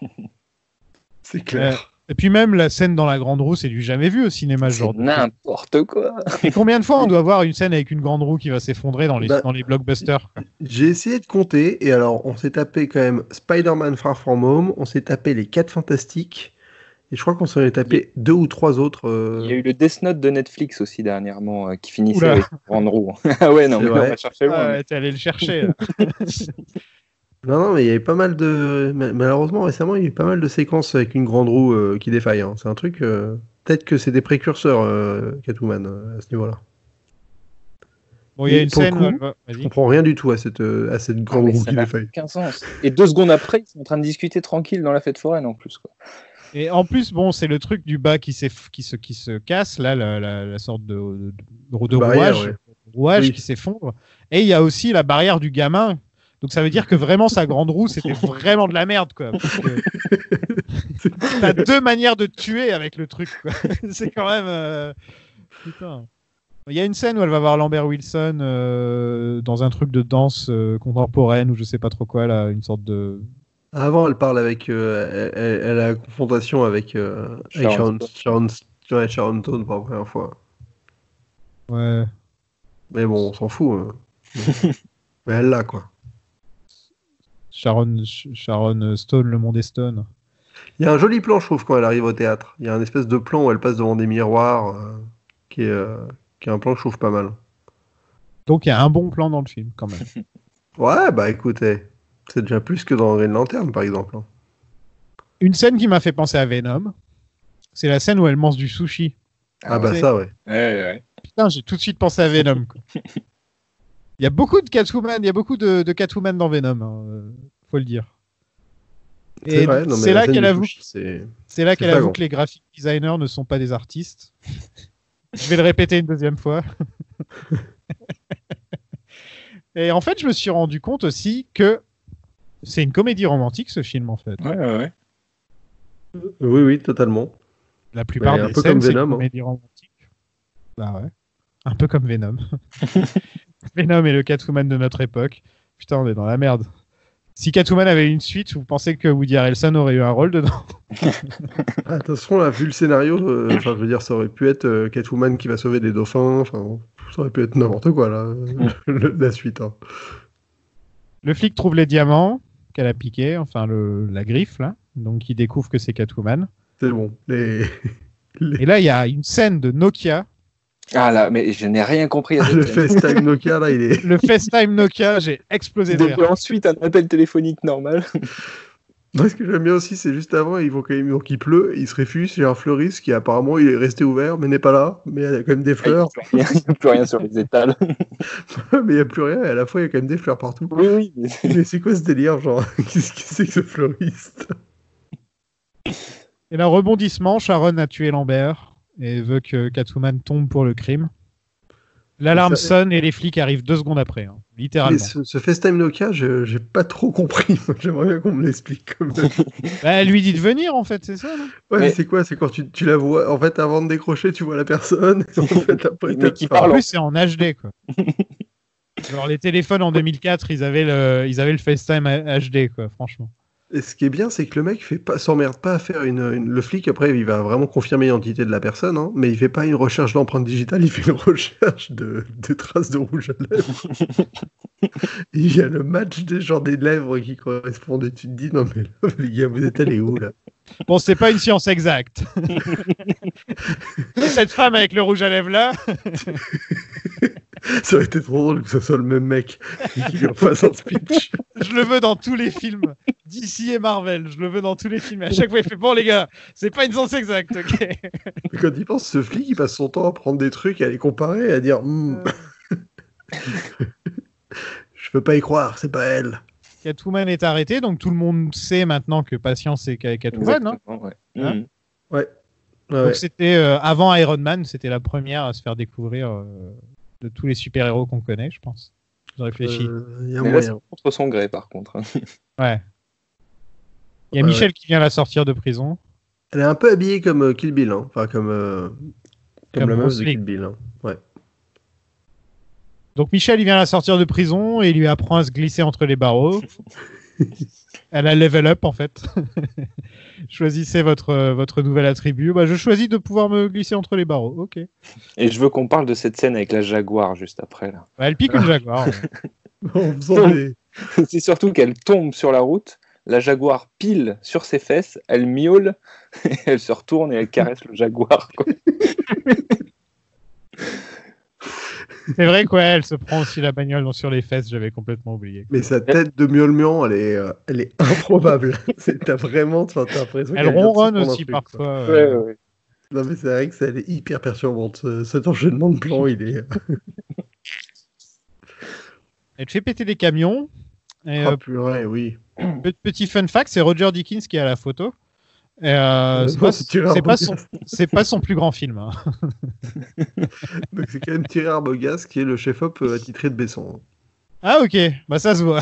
C'est clair. Et puis même la scène dans la grande roue, c'est du jamais vu au cinéma ce genre. N'importe quoi. Et combien de fois on doit voir une scène avec une grande roue qui va s'effondrer dans les blockbusters? J'ai essayé de compter et alors on s'est tapé quand même Spider-Man Far From Home, on s'est tapé les 4 Fantastiques. Et je crois qu'on s'en est tapé 2 ou 3 autres. Il y a eu le Death Note de Netflix aussi dernièrement qui finissait avec une grande roue. Ah ouais, non, mais on va chercher loin. Ouais, t'es allé le chercher. Non, mais il y avait pas mal de. Malheureusement, récemment, il y a eu pas mal de séquences avec une grande roue qui défaille. Hein. C'est un truc. Peut-être que c'est des précurseurs, Catwoman, à ce niveau-là. Bon, il y a une scène. Je comprends rien du tout à cette grande roue qui défaille. Aucun sens. Et 2 secondes après, ils sont en train de discuter tranquille dans la fête foraine en plus. Quoi. Et en plus, bon, c'est le truc du bas qui se casse, là, la sorte de rouage qui s'effondre. Et il y a aussi la barrière du gamin. Donc ça veut dire que vraiment sa grande roue, c'était vraiment de la merde, quoi. T'as 2 manières de tuer avec le truc, quoi. C'est quand même. Putain. Il y a une scène où elle va voir Lambert Wilson dans un truc de danse contemporaine ou je sais pas trop quoi, là, une sorte de. Avant, elle parle avec. Elle a la confrontation avec Sharon Stone pour la première fois. Ouais. Mais bon, on s'en fout. Hein. Mais elle l'a, quoi. Sharon Stone, le monde est Stone. Il y a un joli plan, je trouve, quand elle arrive au théâtre. Il y a un espèce de plan où elle passe devant des miroirs qui est un plan que je trouve pas mal. Donc il y a un bon plan dans le film, quand même. Ouais, bah écoutez. C'est déjà plus que dans Green Lantern, par exemple. Une scène qui m'a fait penser à Venom, c'est la scène où elle mange du sushi. Ah bah ça, ouais. Ouais. Putain, j'ai tout de suite pensé à Venom. Quoi. Il y a beaucoup de Catwoman, il y a beaucoup de Catwoman dans Venom, hein, faut le dire. Et c'est là qu'elle avoue, que les graphic designers ne sont pas des artistes. Je vais le répéter une deuxième fois. Et en fait, je me suis rendu compte aussi que c'est une comédie romantique, ce film, en fait. Ouais. Oui, totalement. La plupart des scènes, c'est une comédie romantique. Bah ouais. Un peu comme Venom. Venom est le Catwoman de notre époque. Putain, on est dans la merde. Si Catwoman avait une suite, vous pensez que Woody Harrelson aurait eu un rôle dedans? Attention, là, vu le scénario, je veux dire, ça aurait pu être Catwoman qui va sauver des dauphins, enfin, ça aurait pu être n'importe quoi, là, la suite. Hein. Le flic trouve les diamants qu'elle a piqués, enfin la griffe, là. Donc il découvre que c'est Catwoman. C'est bon. Et là, il y a une scène de Nokia. Ah là, mais je n'ai rien compris. À le FaceTime Nokia, là, il est... Le FaceTime Nokia, j'ai explosé de rire. Donc ensuite, un appel téléphonique normal. Moi, ce que j'aime bien aussi, c'est juste avant, ils vont quand même, donc il pleut, ils se réfugient chez un fleuriste qui apparemment il est resté ouvert, mais n'est pas là, mais il y a quand même des fleurs. Il n'y a plus rien sur les étals. Mais il n'y a plus rien, et à la fois il y a quand même des fleurs partout. Oui. Mais c'est quoi ce délire, genre, qu'est-ce que c'est que ce fleuriste? Et là, rebondissement, Sharon a tué Lambert et veut que Catwoman tombe pour le crime. L'alarme sonne et les flics arrivent 2 secondes après, hein, littéralement. Mais ce FaceTime Nokia, j'ai pas trop compris. J'aimerais bien qu'on me l'explique. Comme ça. Elle lui dit de venir, en fait, c'est ça, non? Ouais, mais c'est quoi? C'est quand tu la vois, en fait, avant de décrocher, tu vois la personne. En fait, après, mais qui parle. En plus, c'est en HD, quoi. Genre, les téléphones en 2004, ils avaient le FaceTime HD, quoi, franchement. Et ce qui est bien, c'est que le mec s'emmerde pas à faire le flic. Après, il va vraiment confirmer l'identité de la personne, hein, mais il fait pas une recherche d'empreinte digitale, il fait une recherche de traces de rouge à lèvres. Il y a le match des lèvres qui correspondent. Et tu te dis, non mais là, les gars, vous êtes allés où là? Bon, c'est pas une science exacte. Cette femme avec le rouge à lèvres là. Ça aurait été trop drôle que ce soit le même mec qui lui fasse un speech. Je le veux dans tous les films DC et Marvel. Je le veux dans tous les films. Et à chaque fois, il fait bon, les gars, c'est pas une science exacte, ok? Mais quand il pense, ce flic, il passe son temps à prendre des trucs, à les comparer, à dire je peux pas y croire, c'est pas elle. Catwoman est arrêtée, donc tout le monde sait maintenant que Patience c'est Catwoman. Hein, ouais. Hein Ouais. Donc c'était avant Iron Man, c'était la première à se faire découvrir de tous les super-héros qu'on connaît, je pense. Je réfléchis. Y a mais moyen. là, c'est contre son gré, par contre. Ouais. Il y a Michel qui vient la sortir de prison. Elle est un peu habillée comme Kill Bill, hein. Enfin comme la meuf de Kill Bill. Hein. Ouais. Donc Michel, il vient la sortir de prison et il lui apprend à se glisser entre les barreaux. Elle a level up en fait. Choisissez votre nouvel attribut. Bah, je choisis de pouvoir me glisser entre les barreaux. Ok. Et je veux qu'on parle de cette scène avec la Jaguar juste après là. Bah, elle pique une Jaguar. Ouais. C'est surtout qu'elle tombe sur la route, la Jaguar pile sur ses fesses, elle miaule, elle se retourne et elle caresse le Jaguar. Quoi. C'est vrai quoi, elle se prend aussi la bagnole sur les fesses, j'avais complètement oublié. Mais sa tête de miaulement, elle est improbable. T'as vraiment l'impression elle ronronne aussi parfois. Ouais. Non mais c'est vrai que elle est hyper perturbante. Cet enchaînement de plans, il est... Elle fait péter des camions. Et, purée, oui. Petit fun fact, c'est Roger Deakins qui est à la photo. C'est pas son plus grand film. Hein. Donc c'est quand même Thierry Arbogast qui est le chef-op attitré de Besson. Ah ok, bah ça se voit.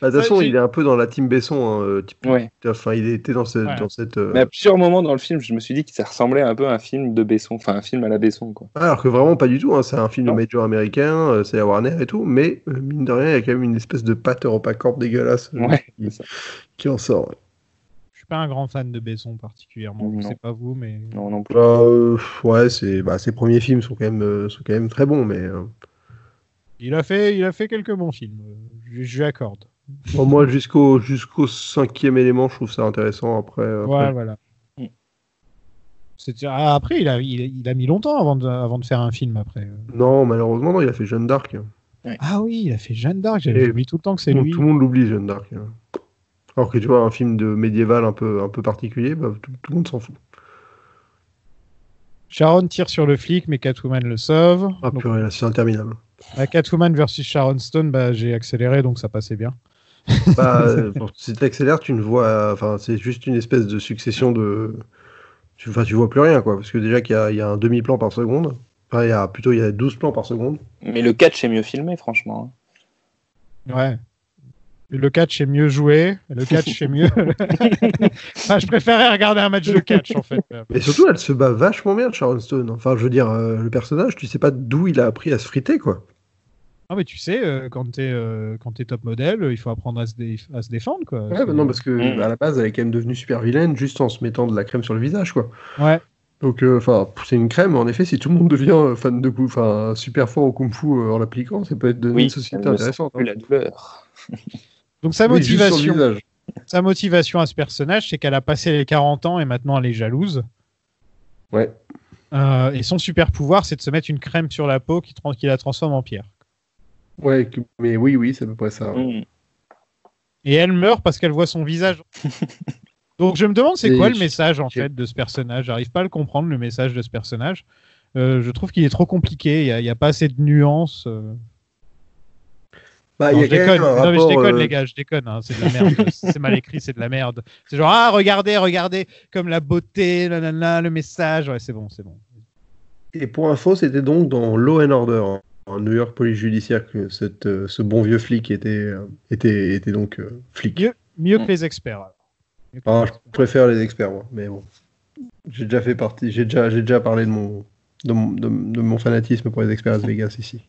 De toute façon, il est un peu dans la team Besson. Hein, ouais. Enfin, il était dans cette. Mais à plusieurs moments dans le film, je me suis dit que ça ressemblait un peu à un film de Besson, enfin un film à la Besson, quoi. Alors que vraiment pas du tout. Hein. C'est un film de major américain, c'est la Warner et tout, mais mine de rien, il y a quand même une espèce de patte EuropaCorp dégueulasse qui en sort. Ouais. Je suis pas un grand fan de Besson particulièrement. Je sais pas vous, mais non plus. Ouais, ses premiers films sont quand même très bons, mais. Il a fait quelques bons films. Je lui accorde. Bon, moi, jusqu'au 5e élément, je trouve ça intéressant. Après. Ouais, voilà. Après, il a mis longtemps avant de faire un film après. Non, malheureusement, non, il a fait Jeanne d'Arc. Ouais. Ah oui, il a fait Jeanne d'Arc. J'oublie tout le temps que c'est lui. Tout le monde l'oublie, Jeanne d'Arc. Alors que tu vois, un film de médiéval un peu particulier, bah, tout le monde s'en fout. Sharon tire sur le flic, mais Catwoman le sauve. Ah purée, là, c'est interminable. Catwoman versus Sharon Stone, bah, j'ai accéléré, donc ça passait bien. Si tu accélères, tu ne vois... Enfin, c'est juste une espèce de succession de... Tu vois plus rien, quoi. Parce que déjà qu'il y a un demi-plan par seconde. Enfin, il y a 12 plans par seconde. Mais le catch est mieux filmé, franchement. Ouais. Le catch est mieux joué. Le catch est mieux... Enfin, je préférais regarder un match de catch, en fait. Mais surtout, elle se bat vachement bien, Sharon Stone. Enfin, je veux dire, le personnage, tu sais pas d'où il a appris à se friter, quoi. Ah mais tu sais, quand t'es top modèle, il faut apprendre à se défendre, quoi. Ouais, bah non, parce que à la base, elle est quand même devenue super vilaine juste en se mettant de la crème sur le visage, quoi. Ouais. Donc, c'est une crème, en effet, si tout le monde devient fan de super fort au kung-fu en l'appliquant, ça peut être une société intéressante. Plus la douleur. Donc sa Oui, juste sur le motivation, visage. sa motivation à ce personnage, c'est qu'elle a passé les 40 ans et maintenant elle est jalouse. Ouais. Et son super pouvoir, c'est de se mettre une crème sur la peau qui la transforme en pierre. Ouais, mais oui, c'est à peu près ça. Ouais. Et elle meurt parce qu'elle voit son visage. Donc je me demande c'est quoi le message en fait de ce personnage. J'arrive pas à le comprendre, le message de ce personnage. Je trouve qu'il est trop compliqué. Il y a pas assez de nuances. Bah, non, je déconne. Non, mais je déconne, les gars, je déconne. Hein, c'est de la merde. C'est mal écrit, c'est de la merde. C'est genre regardez, comme la beauté, le message. Ouais, c'est bon. Et pour info, c'était donc dans Law and Order, en New York Police Judiciaire, que ce bon vieux flic était donc flic. Mieux que les experts. Alors, je préfère les experts, moi, mais bon. J'ai déjà parlé de mon fanatisme pour les experts Las Vegas ici.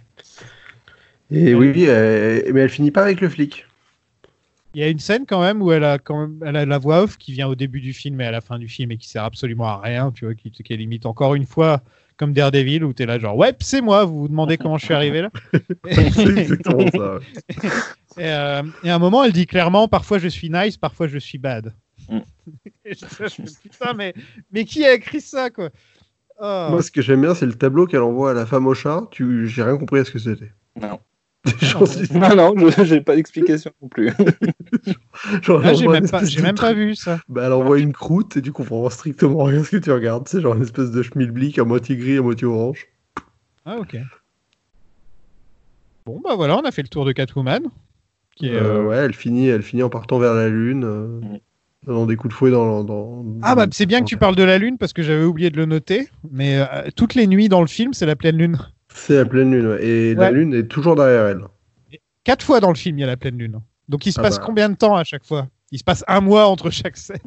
Et oui, mais elle finit pas avec le flic. Il y a une scène quand même où elle a la voix off qui vient au début du film et à la fin du film et qui sert absolument à rien, tu vois, qui est limite encore une fois comme Daredevil où t'es là genre ouais c'est moi, vous vous demandez comment je suis arrivé là. C'est exactement ça. Et à un moment elle dit clairement parfois je suis nice, parfois je suis bad. Et je me dis, putain mais qui a écrit ça quoi? Oh. Moi ce que j'aime bien c'est le tableau qu'elle envoie à la femme au chat. J'ai rien compris à ce que c'était. Non. Non, j'ai pas d'explication non plus. J'ai même pas vu ça. Bah, elle envoie une croûte et tu comprends strictement rien à ce que tu regardes. C'est genre une espèce de schmilblick à moitié gris, à moitié orange. Ah ok. Bon bah voilà, on a fait le tour de Catwoman. Ouais, elle finit en partant vers la lune, donnant des coups de fouet dans Ah bah c'est bien que tu parles de la lune parce que j'avais oublié de le noter. Mais toutes les nuits dans le film, c'est la pleine lune. C'est la pleine lune, ouais. Et la lune est toujours derrière elle. 4 fois dans le film, il y a la pleine lune. Donc il se passe combien de temps à chaque fois? Il se passe 1 mois entre chaque scène.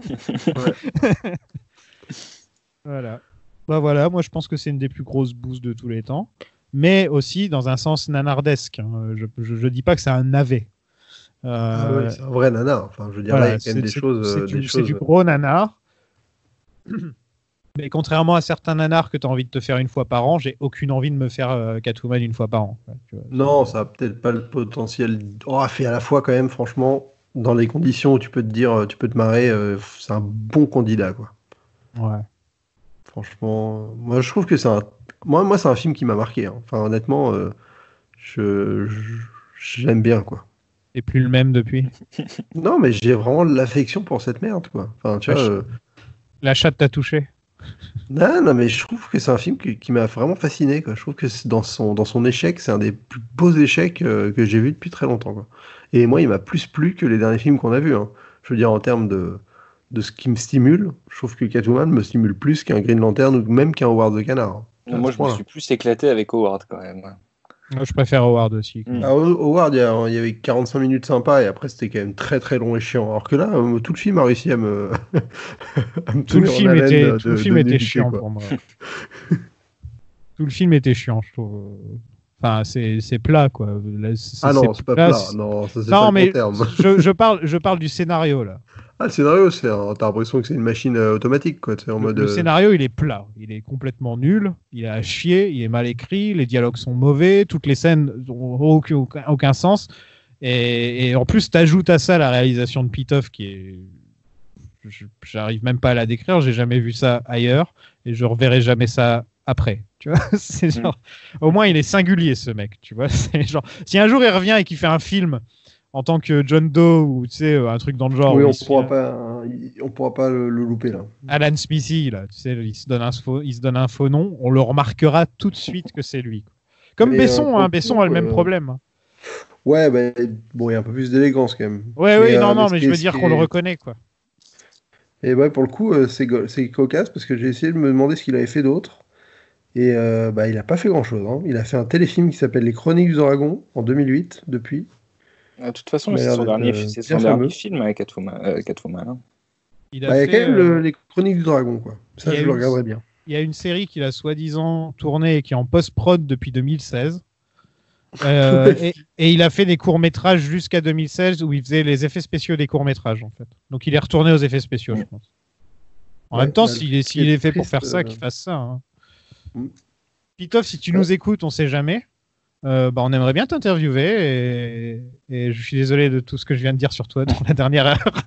Voilà. Bah voilà, moi je pense que c'est une des plus grosses boosts de tous les temps. Mais aussi dans un sens nanardesque. Hein. Je dis pas que c'est un navet. C'est un vrai nanar. Enfin, je veux dire, là, il y a quand même des choses. C'est du gros nanar. Mais contrairement à certains nanars que tu as envie de te faire une fois par an, j'ai aucune envie de me faire Catwoman une fois par an. Tu vois, non, ça a peut-être pas le potentiel. Fait à la fois quand même, franchement, dans les conditions où tu peux te marrer, c'est un bon candidat, quoi. Ouais. Franchement, moi je trouve que c'est un film qui m'a marqué. Hein. Enfin, honnêtement, j'aime bien, quoi. Et plus le même depuis. Non, mais j'ai vraiment de l'affection pour cette merde, quoi. Enfin, tu vois. La chatte t'a touché. Non, mais je trouve que c'est un film qui m'a vraiment fasciné, quoi. Je trouve que dans son échec, c'est un des plus beaux échecs que j'ai vu depuis très longtemps, quoi. Et moi, il m'a plus plu que les derniers films qu'on a vus. Hein. Je veux dire, en termes de ce qui me stimule, je trouve que Catwoman me stimule plus qu'un Green Lantern ou même qu'un Howard the Canard. Moi, je me suis plus éclaté avec Howard, quand même. Moi, je préfère Howard aussi. Howard, il y avait 45 minutes sympas et après, c'était quand même très très long et chiant. Alors que là, tout le film a réussi à me tout le film était chiant pour moi. Tout le film était chiant, je trouve. Enfin, c'est plat, quoi. Non, c'est pas plat. Non, ça, c'est pas mais le bon terme. je parle du scénario, là. Ah, le scénario, t'as l'impression que c'est une machine automatique, quoi. Le scénario, il est plat. Il est complètement nul. Il est à chier. Il est mal écrit. Les dialogues sont mauvais. Toutes les scènes n'ont aucun sens. Et en plus, t'ajoutes à ça la réalisation de Pitoff qui est... J'arrive même pas à la décrire. J'ai jamais vu ça ailleurs. Et je reverrai jamais ça après. Tu vois, c'est genre... Au moins, il est singulier, ce mec. Tu vois, c'est genre... Si un jour il revient et qu'il fait un film en tant que John Doe ou tu sais un truc dans le genre. Oui, on pourra pas le louper là. Alan Smithy là, tu sais, il se donne un faux nom, on le remarquera tout de suite que c'est lui. Comme Besson, Besson a le même problème. Ouais, bon, il y a un peu plus d'élégance quand même. Ouais, mais je veux dire qu'on le reconnaît quoi. Et ouais, pour le coup, c'est cocasse parce que j'ai essayé de me demander ce qu'il avait fait d'autre. Et il a pas fait grand chose. Hein. Il a fait un téléfilm qui s'appelle Les Chroniques du Dragon en 2008 depuis. De toute façon, c'est son dernier film avec Catwoman. Hein. Il y a quand même les Chroniques du Dragon, quoi. Ça, je le regarderai bien. Il y a une série qu'il a soi-disant tournée et qui est en post-prod depuis 2016. Et il a fait des courts-métrages jusqu'à 2016 où il faisait les effets spéciaux des courts-métrages, en fait. Donc il est retourné aux effets spéciaux, je pense. En même temps, s'il est fait pour faire ça, qu'il fasse ça. Hein. Pitof, si tu nous écoutes, on sait jamais. On aimerait bien t'interviewer et je suis désolé de tout ce que je viens de dire sur toi dans la dernière heure.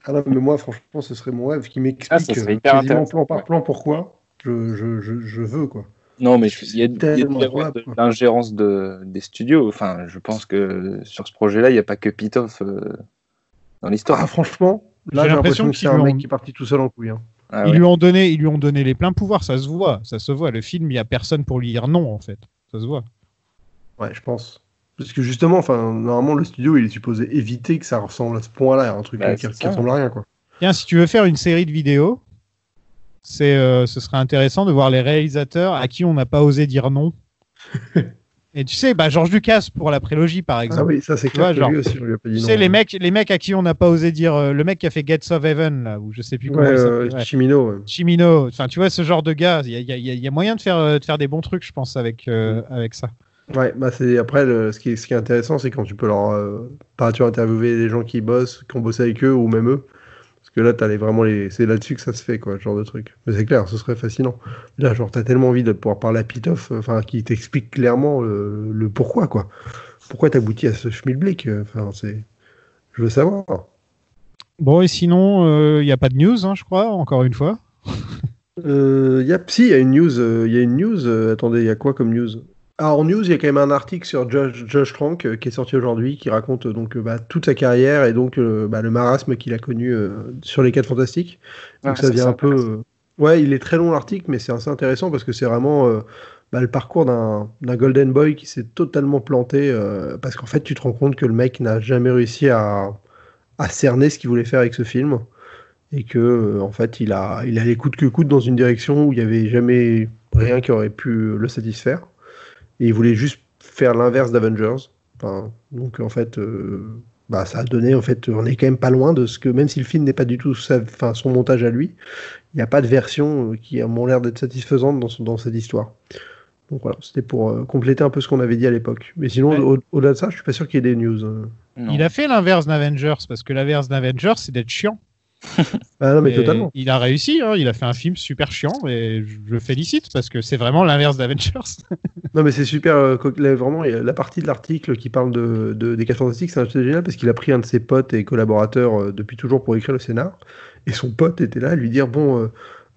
Ah non, mais moi, franchement, ce serait mon rêve qui m'explique quasiment plan par plan pourquoi je veux, quoi. Non, mais il y a de l'ingérence des studios. Enfin, je pense que sur ce projet-là, il n'y a pas que Pitof dans l'histoire. Ah, franchement, là, j'ai l'impression que c'est un mec qui est parti tout seul en couille. Hein. Ah, ils lui ont donné les pleins pouvoirs, ça se voit. Le film, il n'y a personne pour lui dire non, en fait. Ça se voit. Ouais, je pense. Parce que justement, normalement, le studio, il est supposé éviter que ça ressemble à ce point-là, un truc qui ressemble à rien, quoi. Tiens, si tu veux faire une série de vidéos, ce serait intéressant de voir les réalisateurs à qui on n'a pas osé dire non. Et tu sais, George Lucas pour la prélogie, par exemple. Ah oui, ça c'est clair. Lui aussi, on lui a pas dit non. Tu sais, les mecs à qui on n'a pas osé dire, le mec qui a fait Gates of Heaven, là, ou je sais plus comment il s'appelle. Chimino. Ouais. Chimino. Enfin, tu vois, ce genre de gars, il y a moyen de faire des bons trucs, je pense, avec ça. Ouais, c'est après ce qui est intéressant, c'est quand tu peux tu interviewer les gens qui bossent, qui ont bossé avec eux ou même eux, parce que là c'est là-dessus que ça se fait, quoi, ce genre de truc. Mais c'est clair, ce serait fascinant. Là, t'as tellement envie de pouvoir parler à Pitof, qui t'explique clairement le pourquoi, quoi. Pourquoi t'aboutis à ce schmilblick, je veux savoir. Bon, et sinon, il n'y a pas de news, hein, je crois, encore une fois. Il y a une news. Attendez, il y a quoi comme news? Alors, en news, il y a quand même un article sur Josh Trank qui est sorti aujourd'hui, qui raconte donc toute sa carrière et donc le marasme qu'il a connu sur les 4 Fantastiques. Donc ça vient un peu. Ouais, il est très long l'article, mais c'est assez intéressant parce que c'est vraiment le parcours d'un Golden Boy qui s'est totalement planté parce qu'en fait, tu te rends compte que le mec n'a jamais réussi à cerner ce qu'il voulait faire avec ce film et que en fait, il allait coûte que coûte dans une direction où il n'y avait jamais rien qui aurait pu le satisfaire. Et il voulait juste faire l'inverse d'Avengers. Donc en fait, ça a donné, en fait, on est quand même pas loin de ce que, même si le film n'est pas du tout son montage à lui, il n'y a pas de version qui m'ont l'air d'être satisfaisante dans cette histoire. Donc voilà, c'était pour compléter un peu ce qu'on avait dit à l'époque. Mais sinon, au-delà de ça, je suis pas sûr qu'il y ait des news. Il a fait l'inverse d'Avengers, parce que l'inverse d'Avengers, c'est d'être chiant. Non, mais totalement. Il a réussi, hein, il a fait un film super chiant et je le félicite parce que c'est vraiment l'inverse d'Avengers. Non, mais c'est super. Vraiment, la partie de l'article qui parle des 4 Fantastiques, c'est génial parce qu'il a pris un de ses potes et collaborateurs depuis toujours pour écrire le scénar. Et son pote était là à lui dire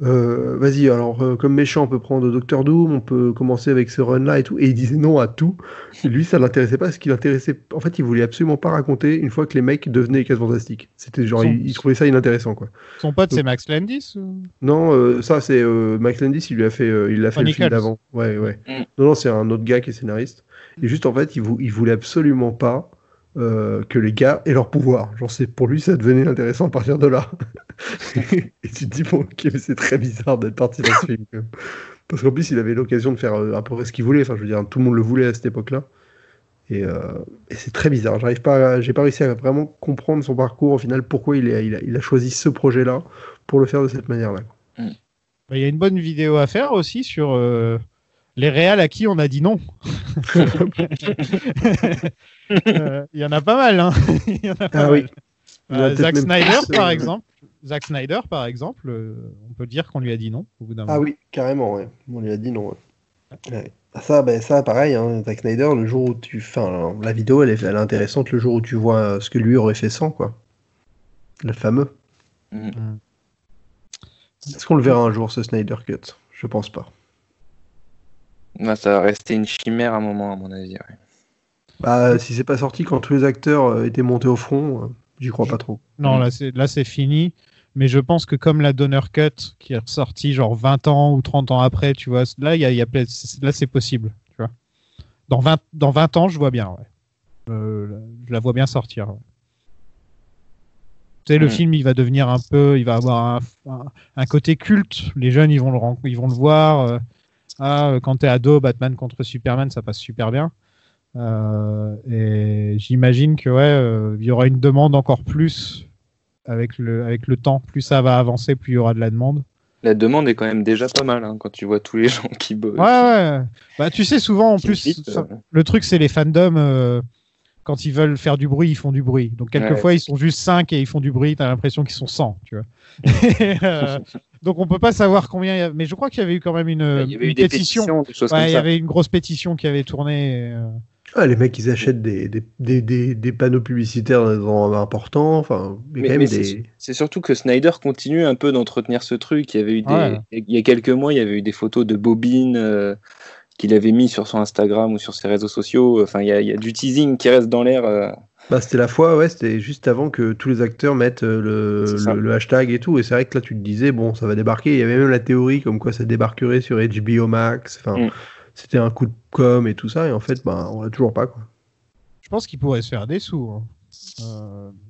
vas-y, alors comme méchant, on peut prendre Doctor Doom, on peut commencer avec ce run-là et tout. Et il disait non à tout. Et lui, ça l'intéressait pas. Ce qui l'intéressait, en fait, il voulait absolument pas raconter une fois que les mecs devenaient les 4 Fantastiques. C'était genre, il trouvait ça inintéressant, quoi. Son pote, c'est Max Landis ou... Non, ça c'est Max Landis. Il l'a fait le film d'avant. Ouais. Non, c'est un autre gars qui est scénariste. Et juste en fait, il voulait absolument pas que les gars aient leur pouvoir. Genre, pour lui, ça devenait intéressant à partir de là. Et tu te dis, bon, ok, mais c'est très bizarre d'être parti dans ce film, quand même. Parce qu'en plus, il avait l'occasion de faire à peu près ce qu'il voulait. Enfin, je veux dire, tout le monde le voulait à cette époque-là. Et c'est très bizarre. J'ai pas réussi à vraiment comprendre son parcours, au final, pourquoi il a choisi ce projet-là pour le faire de cette manière-là. Il y a une bonne vidéo à faire aussi sur les réals à qui on a dit non. Il y en a pas mal, hein. Il y en a pas mal. Oui. Zack Snyder, par exemple, on peut dire qu'on lui a dit non au bout d'un moment. Ah oui, carrément, ouais. On lui a dit non. Ouais. Ça, pareil, hein, Zack Snyder, le jour où la vidéo, elle est intéressante le jour où tu vois ce que lui aurait fait sans, quoi. Le fameux. Est-ce qu'on le verra un jour, ce Snyder Cut? Je pense pas. Ça va rester une chimère à un moment, à mon avis. Ouais. Si c'est pas sorti quand tous les acteurs étaient montés au front, j'y crois pas trop. Non, là c'est fini. Mais je pense que comme la Donner Cut, qui est ressortie genre 20 ans ou 30 ans après, tu vois, là, là c'est possible. Tu vois. Dans 20 ans, je vois bien. Ouais. Je la vois bien sortir. Ouais. Tu sais, le film, il va devenir il va avoir un côté culte. Les jeunes, ils vont le voir. Quand t'es ado, Batman contre Superman, ça passe super bien. Et j'imagine que il y aura une demande encore plus avec le temps. Plus ça va avancer, plus il y aura de la demande. La demande est quand même déjà pas mal quand tu vois tous les gens qui bossent. Ouais. Bah, tu sais, souvent, en plus, le truc, c'est les fandoms, quand ils veulent faire du bruit, ils font du bruit. Donc, quelquefois, ils sont juste 5 et ils font du bruit. T'as l'impression qu'ils sont 100, tu vois. Donc, on peut pas savoir combien il y a. Mais je crois qu'il y avait eu quand même une pétition. Des choses comme ça. Il y avait une grosse pétition qui avait tourné. Les mecs, ils achètent des panneaux publicitaires dans des endroits importants. Enfin, c'est surtout que Snyder continue un peu d'entretenir ce truc. Il y avait eu il y a quelques mois, il y avait eu des photos de bobines qu'il avait mis sur son Instagram ou sur ses réseaux sociaux. Enfin, il y a du teasing qui reste dans l'air. C'était la fois, c'était juste avant que tous les acteurs mettent le hashtag et tout. Et c'est vrai que là, tu te disais, bon, ça va débarquer. Il y avait même la théorie comme quoi ça débarquerait sur HBO Max. Enfin, c'était un coup de com et tout ça. Et en fait, on l'a toujours pas, quoi. Je pense qu'il pourrait se faire des sous.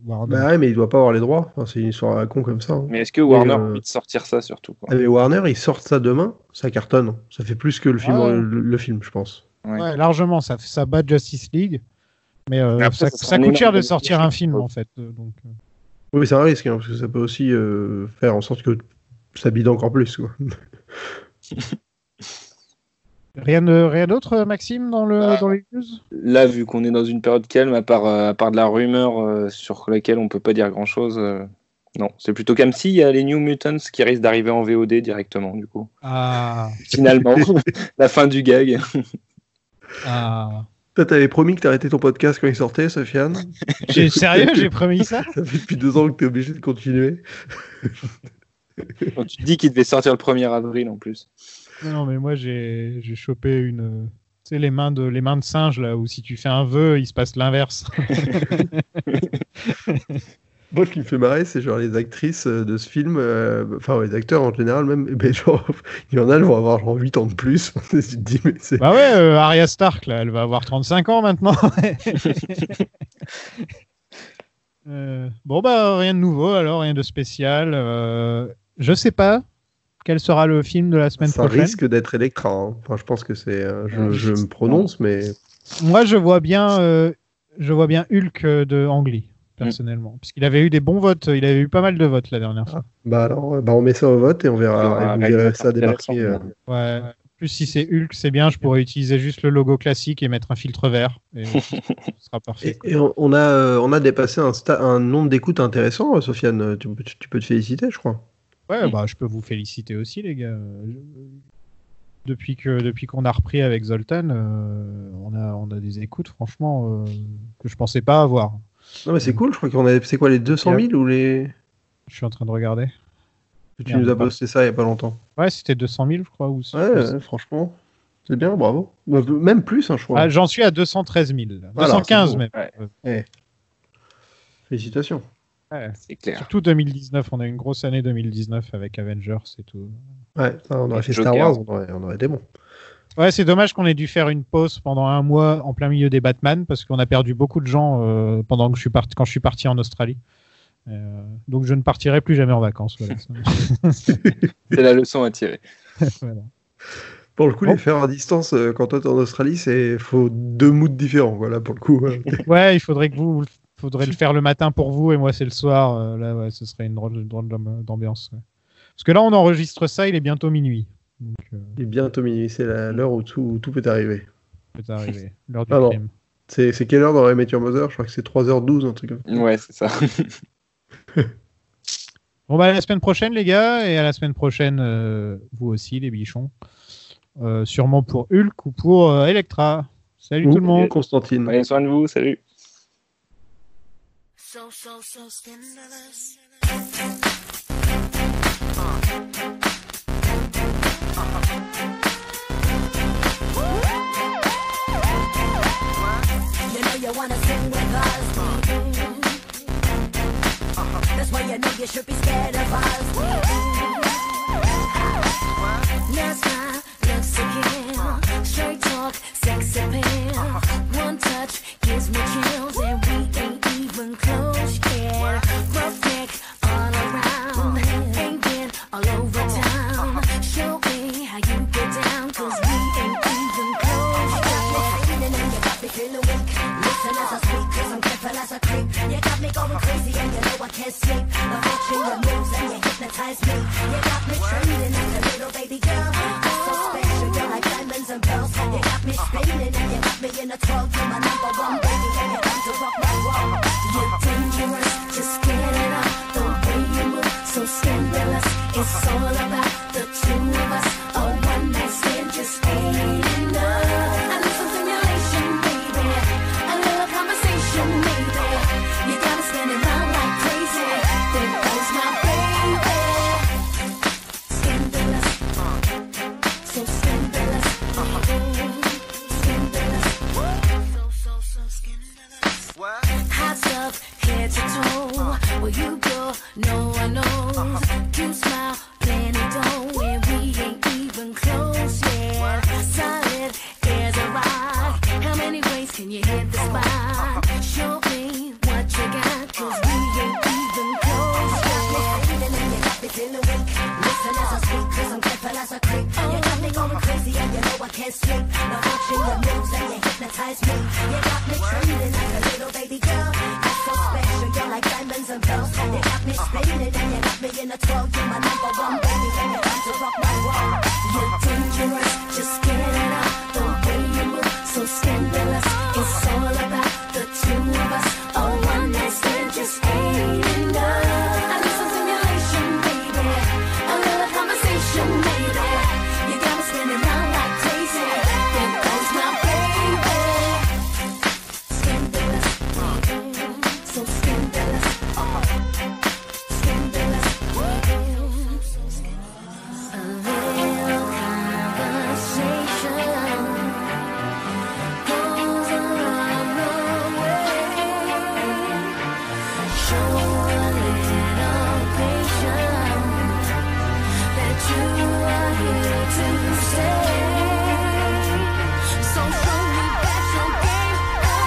Ouais, mais il doit pas avoir les droits. Enfin, c'est une histoire à con comme ça. Mais est-ce que Warner a envie de sortir ça surtout, quoi. Mais Warner, ils sortent ça demain, ça cartonne. Ça fait plus que le film, je pense. Ouais, largement. Ça bat Justice League. Mais après, ça coûte cher de sortir un film, en fait. Donc, Oui, c'est un risque, parce que ça peut aussi faire en sorte que ça bide encore plus, quoi. Rien d'autre, Maxime, dans les news ? Là, vu qu'on est dans une période calme, à part de la rumeur sur laquelle on peut pas dire grand-chose, non. C'est plutôt comme s'il y a les New Mutants qui risquent d'arriver en VOD directement, du coup. Ah. Finalement, la fin du gag. Ah. Toi, t'avais promis que t'arrêtais ton podcast quand il sortait, Sofiane. Sérieux, j'ai promis ça ? Ça fait depuis 2 ans que t'es obligé de continuer. Tu te dis qu'il devait sortir le 1er avril, en plus. Non, mais moi, j'ai chopé tu sais, les mains de singe, là, où si tu fais un vœu, il se passe l'inverse. Moi, ce qui me fait marrer, c'est genre les actrices de ce film, les acteurs en général, même, genre, il y en a, elles vont avoir genre 8 ans de plus. Tu te dis, mais c'est... Bah ouais, Arya Stark, là, elle va avoir 35 ans maintenant. Bon, rien de nouveau, alors, rien de spécial. Je sais pas quel sera le film de la semaine prochaine. Ça risque d'être Elektra. Hein. Enfin, je pense que c'est... je me prononce, mais... Moi, je vois bien Hulk de Ang Lee, personnellement. Parce qu'il avait eu des bons votes. Il avait eu pas mal de votes la dernière fois. Alors, on met ça au vote et on verra. Vous verrez ça débarquer. Ouais. Plus si c'est Hulk, c'est bien. Je pourrais utiliser juste le logo classique et mettre un filtre vert. Et ce sera parfait. Et on a dépassé un nombre d'écoutes intéressant, Sofiane. Tu peux te féliciter, je crois. Ouais, je peux vous féliciter aussi, les gars. Depuis qu'on a repris avec Zoltan, on a des écoutes, franchement, que je pensais pas avoir. Non, mais c'est cool, je crois qu'on a... C'est quoi, les 200 000 ou les... Je suis en train de regarder. Tu nous as posté ça il y a pas longtemps. Ouais, c'était 200 000, je crois. Ouais, franchement, c'est bien, bravo. Même plus, je crois. J'en suis à 213 000. 215 même. Ouais. Félicitations. Ouais, c'est clair. Surtout 2019, on a une grosse année 2019 avec Avengers et tout. Ouais, on aurait fait Star Wars, on aurait été bon. Ouais, c'est dommage qu'on ait dû faire une pause pendant un mois en plein milieu des Batman parce qu'on a perdu beaucoup de gens quand je suis parti en Australie. Donc je ne partirai plus jamais en vacances. Voilà. C'est la leçon à tirer. Voilà. Pour le coup, les faire à distance quand toi t'es en Australie, faut 2 moods différents, voilà, pour le coup. Ouais, il faudrait le faire le matin pour vous et moi c'est le soir. Là, ouais, ce serait une drôle d'ambiance. Ouais. Parce que là, on enregistre ça, il est bientôt minuit. Donc, il est bientôt minuit, c'est l'heure où tout peut arriver. L'heure du crime. C'est quelle heure dans How I Met Your Mother ? Je crois que c'est 3h12, un truc comme ça. Ouais, c'est ça. Bon, à la semaine prochaine, les gars, et à la semaine prochaine, vous aussi, les bichons. Sûrement pour Hulk ou pour Elektra. Salut tout le monde. Constantine. Prenez soin de vous, salut. So scandalous. You know you wanna sing with us. That's why you know you should be scared of us. Your smile looks again. Straight talk, sex appeal. One touch gives me chills, and we ain't even close yet. Rough neck all around, ain't been all over town. Show me how you get down, 'cause we ain't even close yet. Feeling and you got me feeling weak. Listen as I speak, 'cause I'm careful as I creep. You got me going crazy and you know I can't sleep. I'm watching your moves and you hypnotize. hypnotize me. You got me trembling like a little baby girl. You're so special, you're like diamonds and pearls. You got me spinning and you got me in a 12. You're my number one baby and you're time to rock my world. You're dangerous, just get it up. The way you move, so scandalous. It's all about the two of us. A one night stand just ain't enough. I need some stimulation, baby. A little conversation, maybe. You got me spinning round like crazy. There goes my baby. Scandalous, so scandalous. Scandalous, so scandalous. Hot stuff, head to toe. Where you go, no one knows. Cute smile, plenty dough, and we ain't even close yet. Solid as a rock. How many ways can you hit the spot? Show me what you got, 'cause we ain't even close yet. And you got me feeling weak. Listen as I speak, 'cause I'm careful as a creep. You got me going crazy and you know I can't sleep. Now watching your moves and you hypnotize me. You got me trembling like a little baby girl. You're so special, you're like diamonds and pearls. You got me spinning and you got me in a 12. You're my number one baby and you're time to rock my world. You're dangerous, just get it up. The way you move, so scandalous. It's all about the two of us. A one night stand just ain't enough. I need some stimulation, baby. A little conversation, maybe. You got me spinning round like crazy. There goes my baby. Scandalous, so scandalous. Scandalous. A little conversation goes a long way. Show a little patience that you are here to stay. So show me that you're game.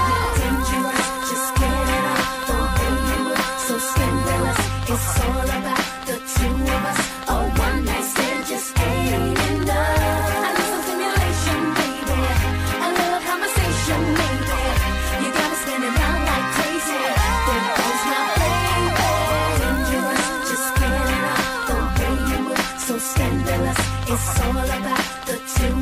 You're dangerous, just get it up. The way you move, so scandalous. It's all about the two of us. A one night stand just ain't enough. I need some stimulation, baby. A little conversation, maybe. You got me spinning round like crazy. There goes my baby. Dangerous, just get it up. The way you move, so scandalous. It's all about the two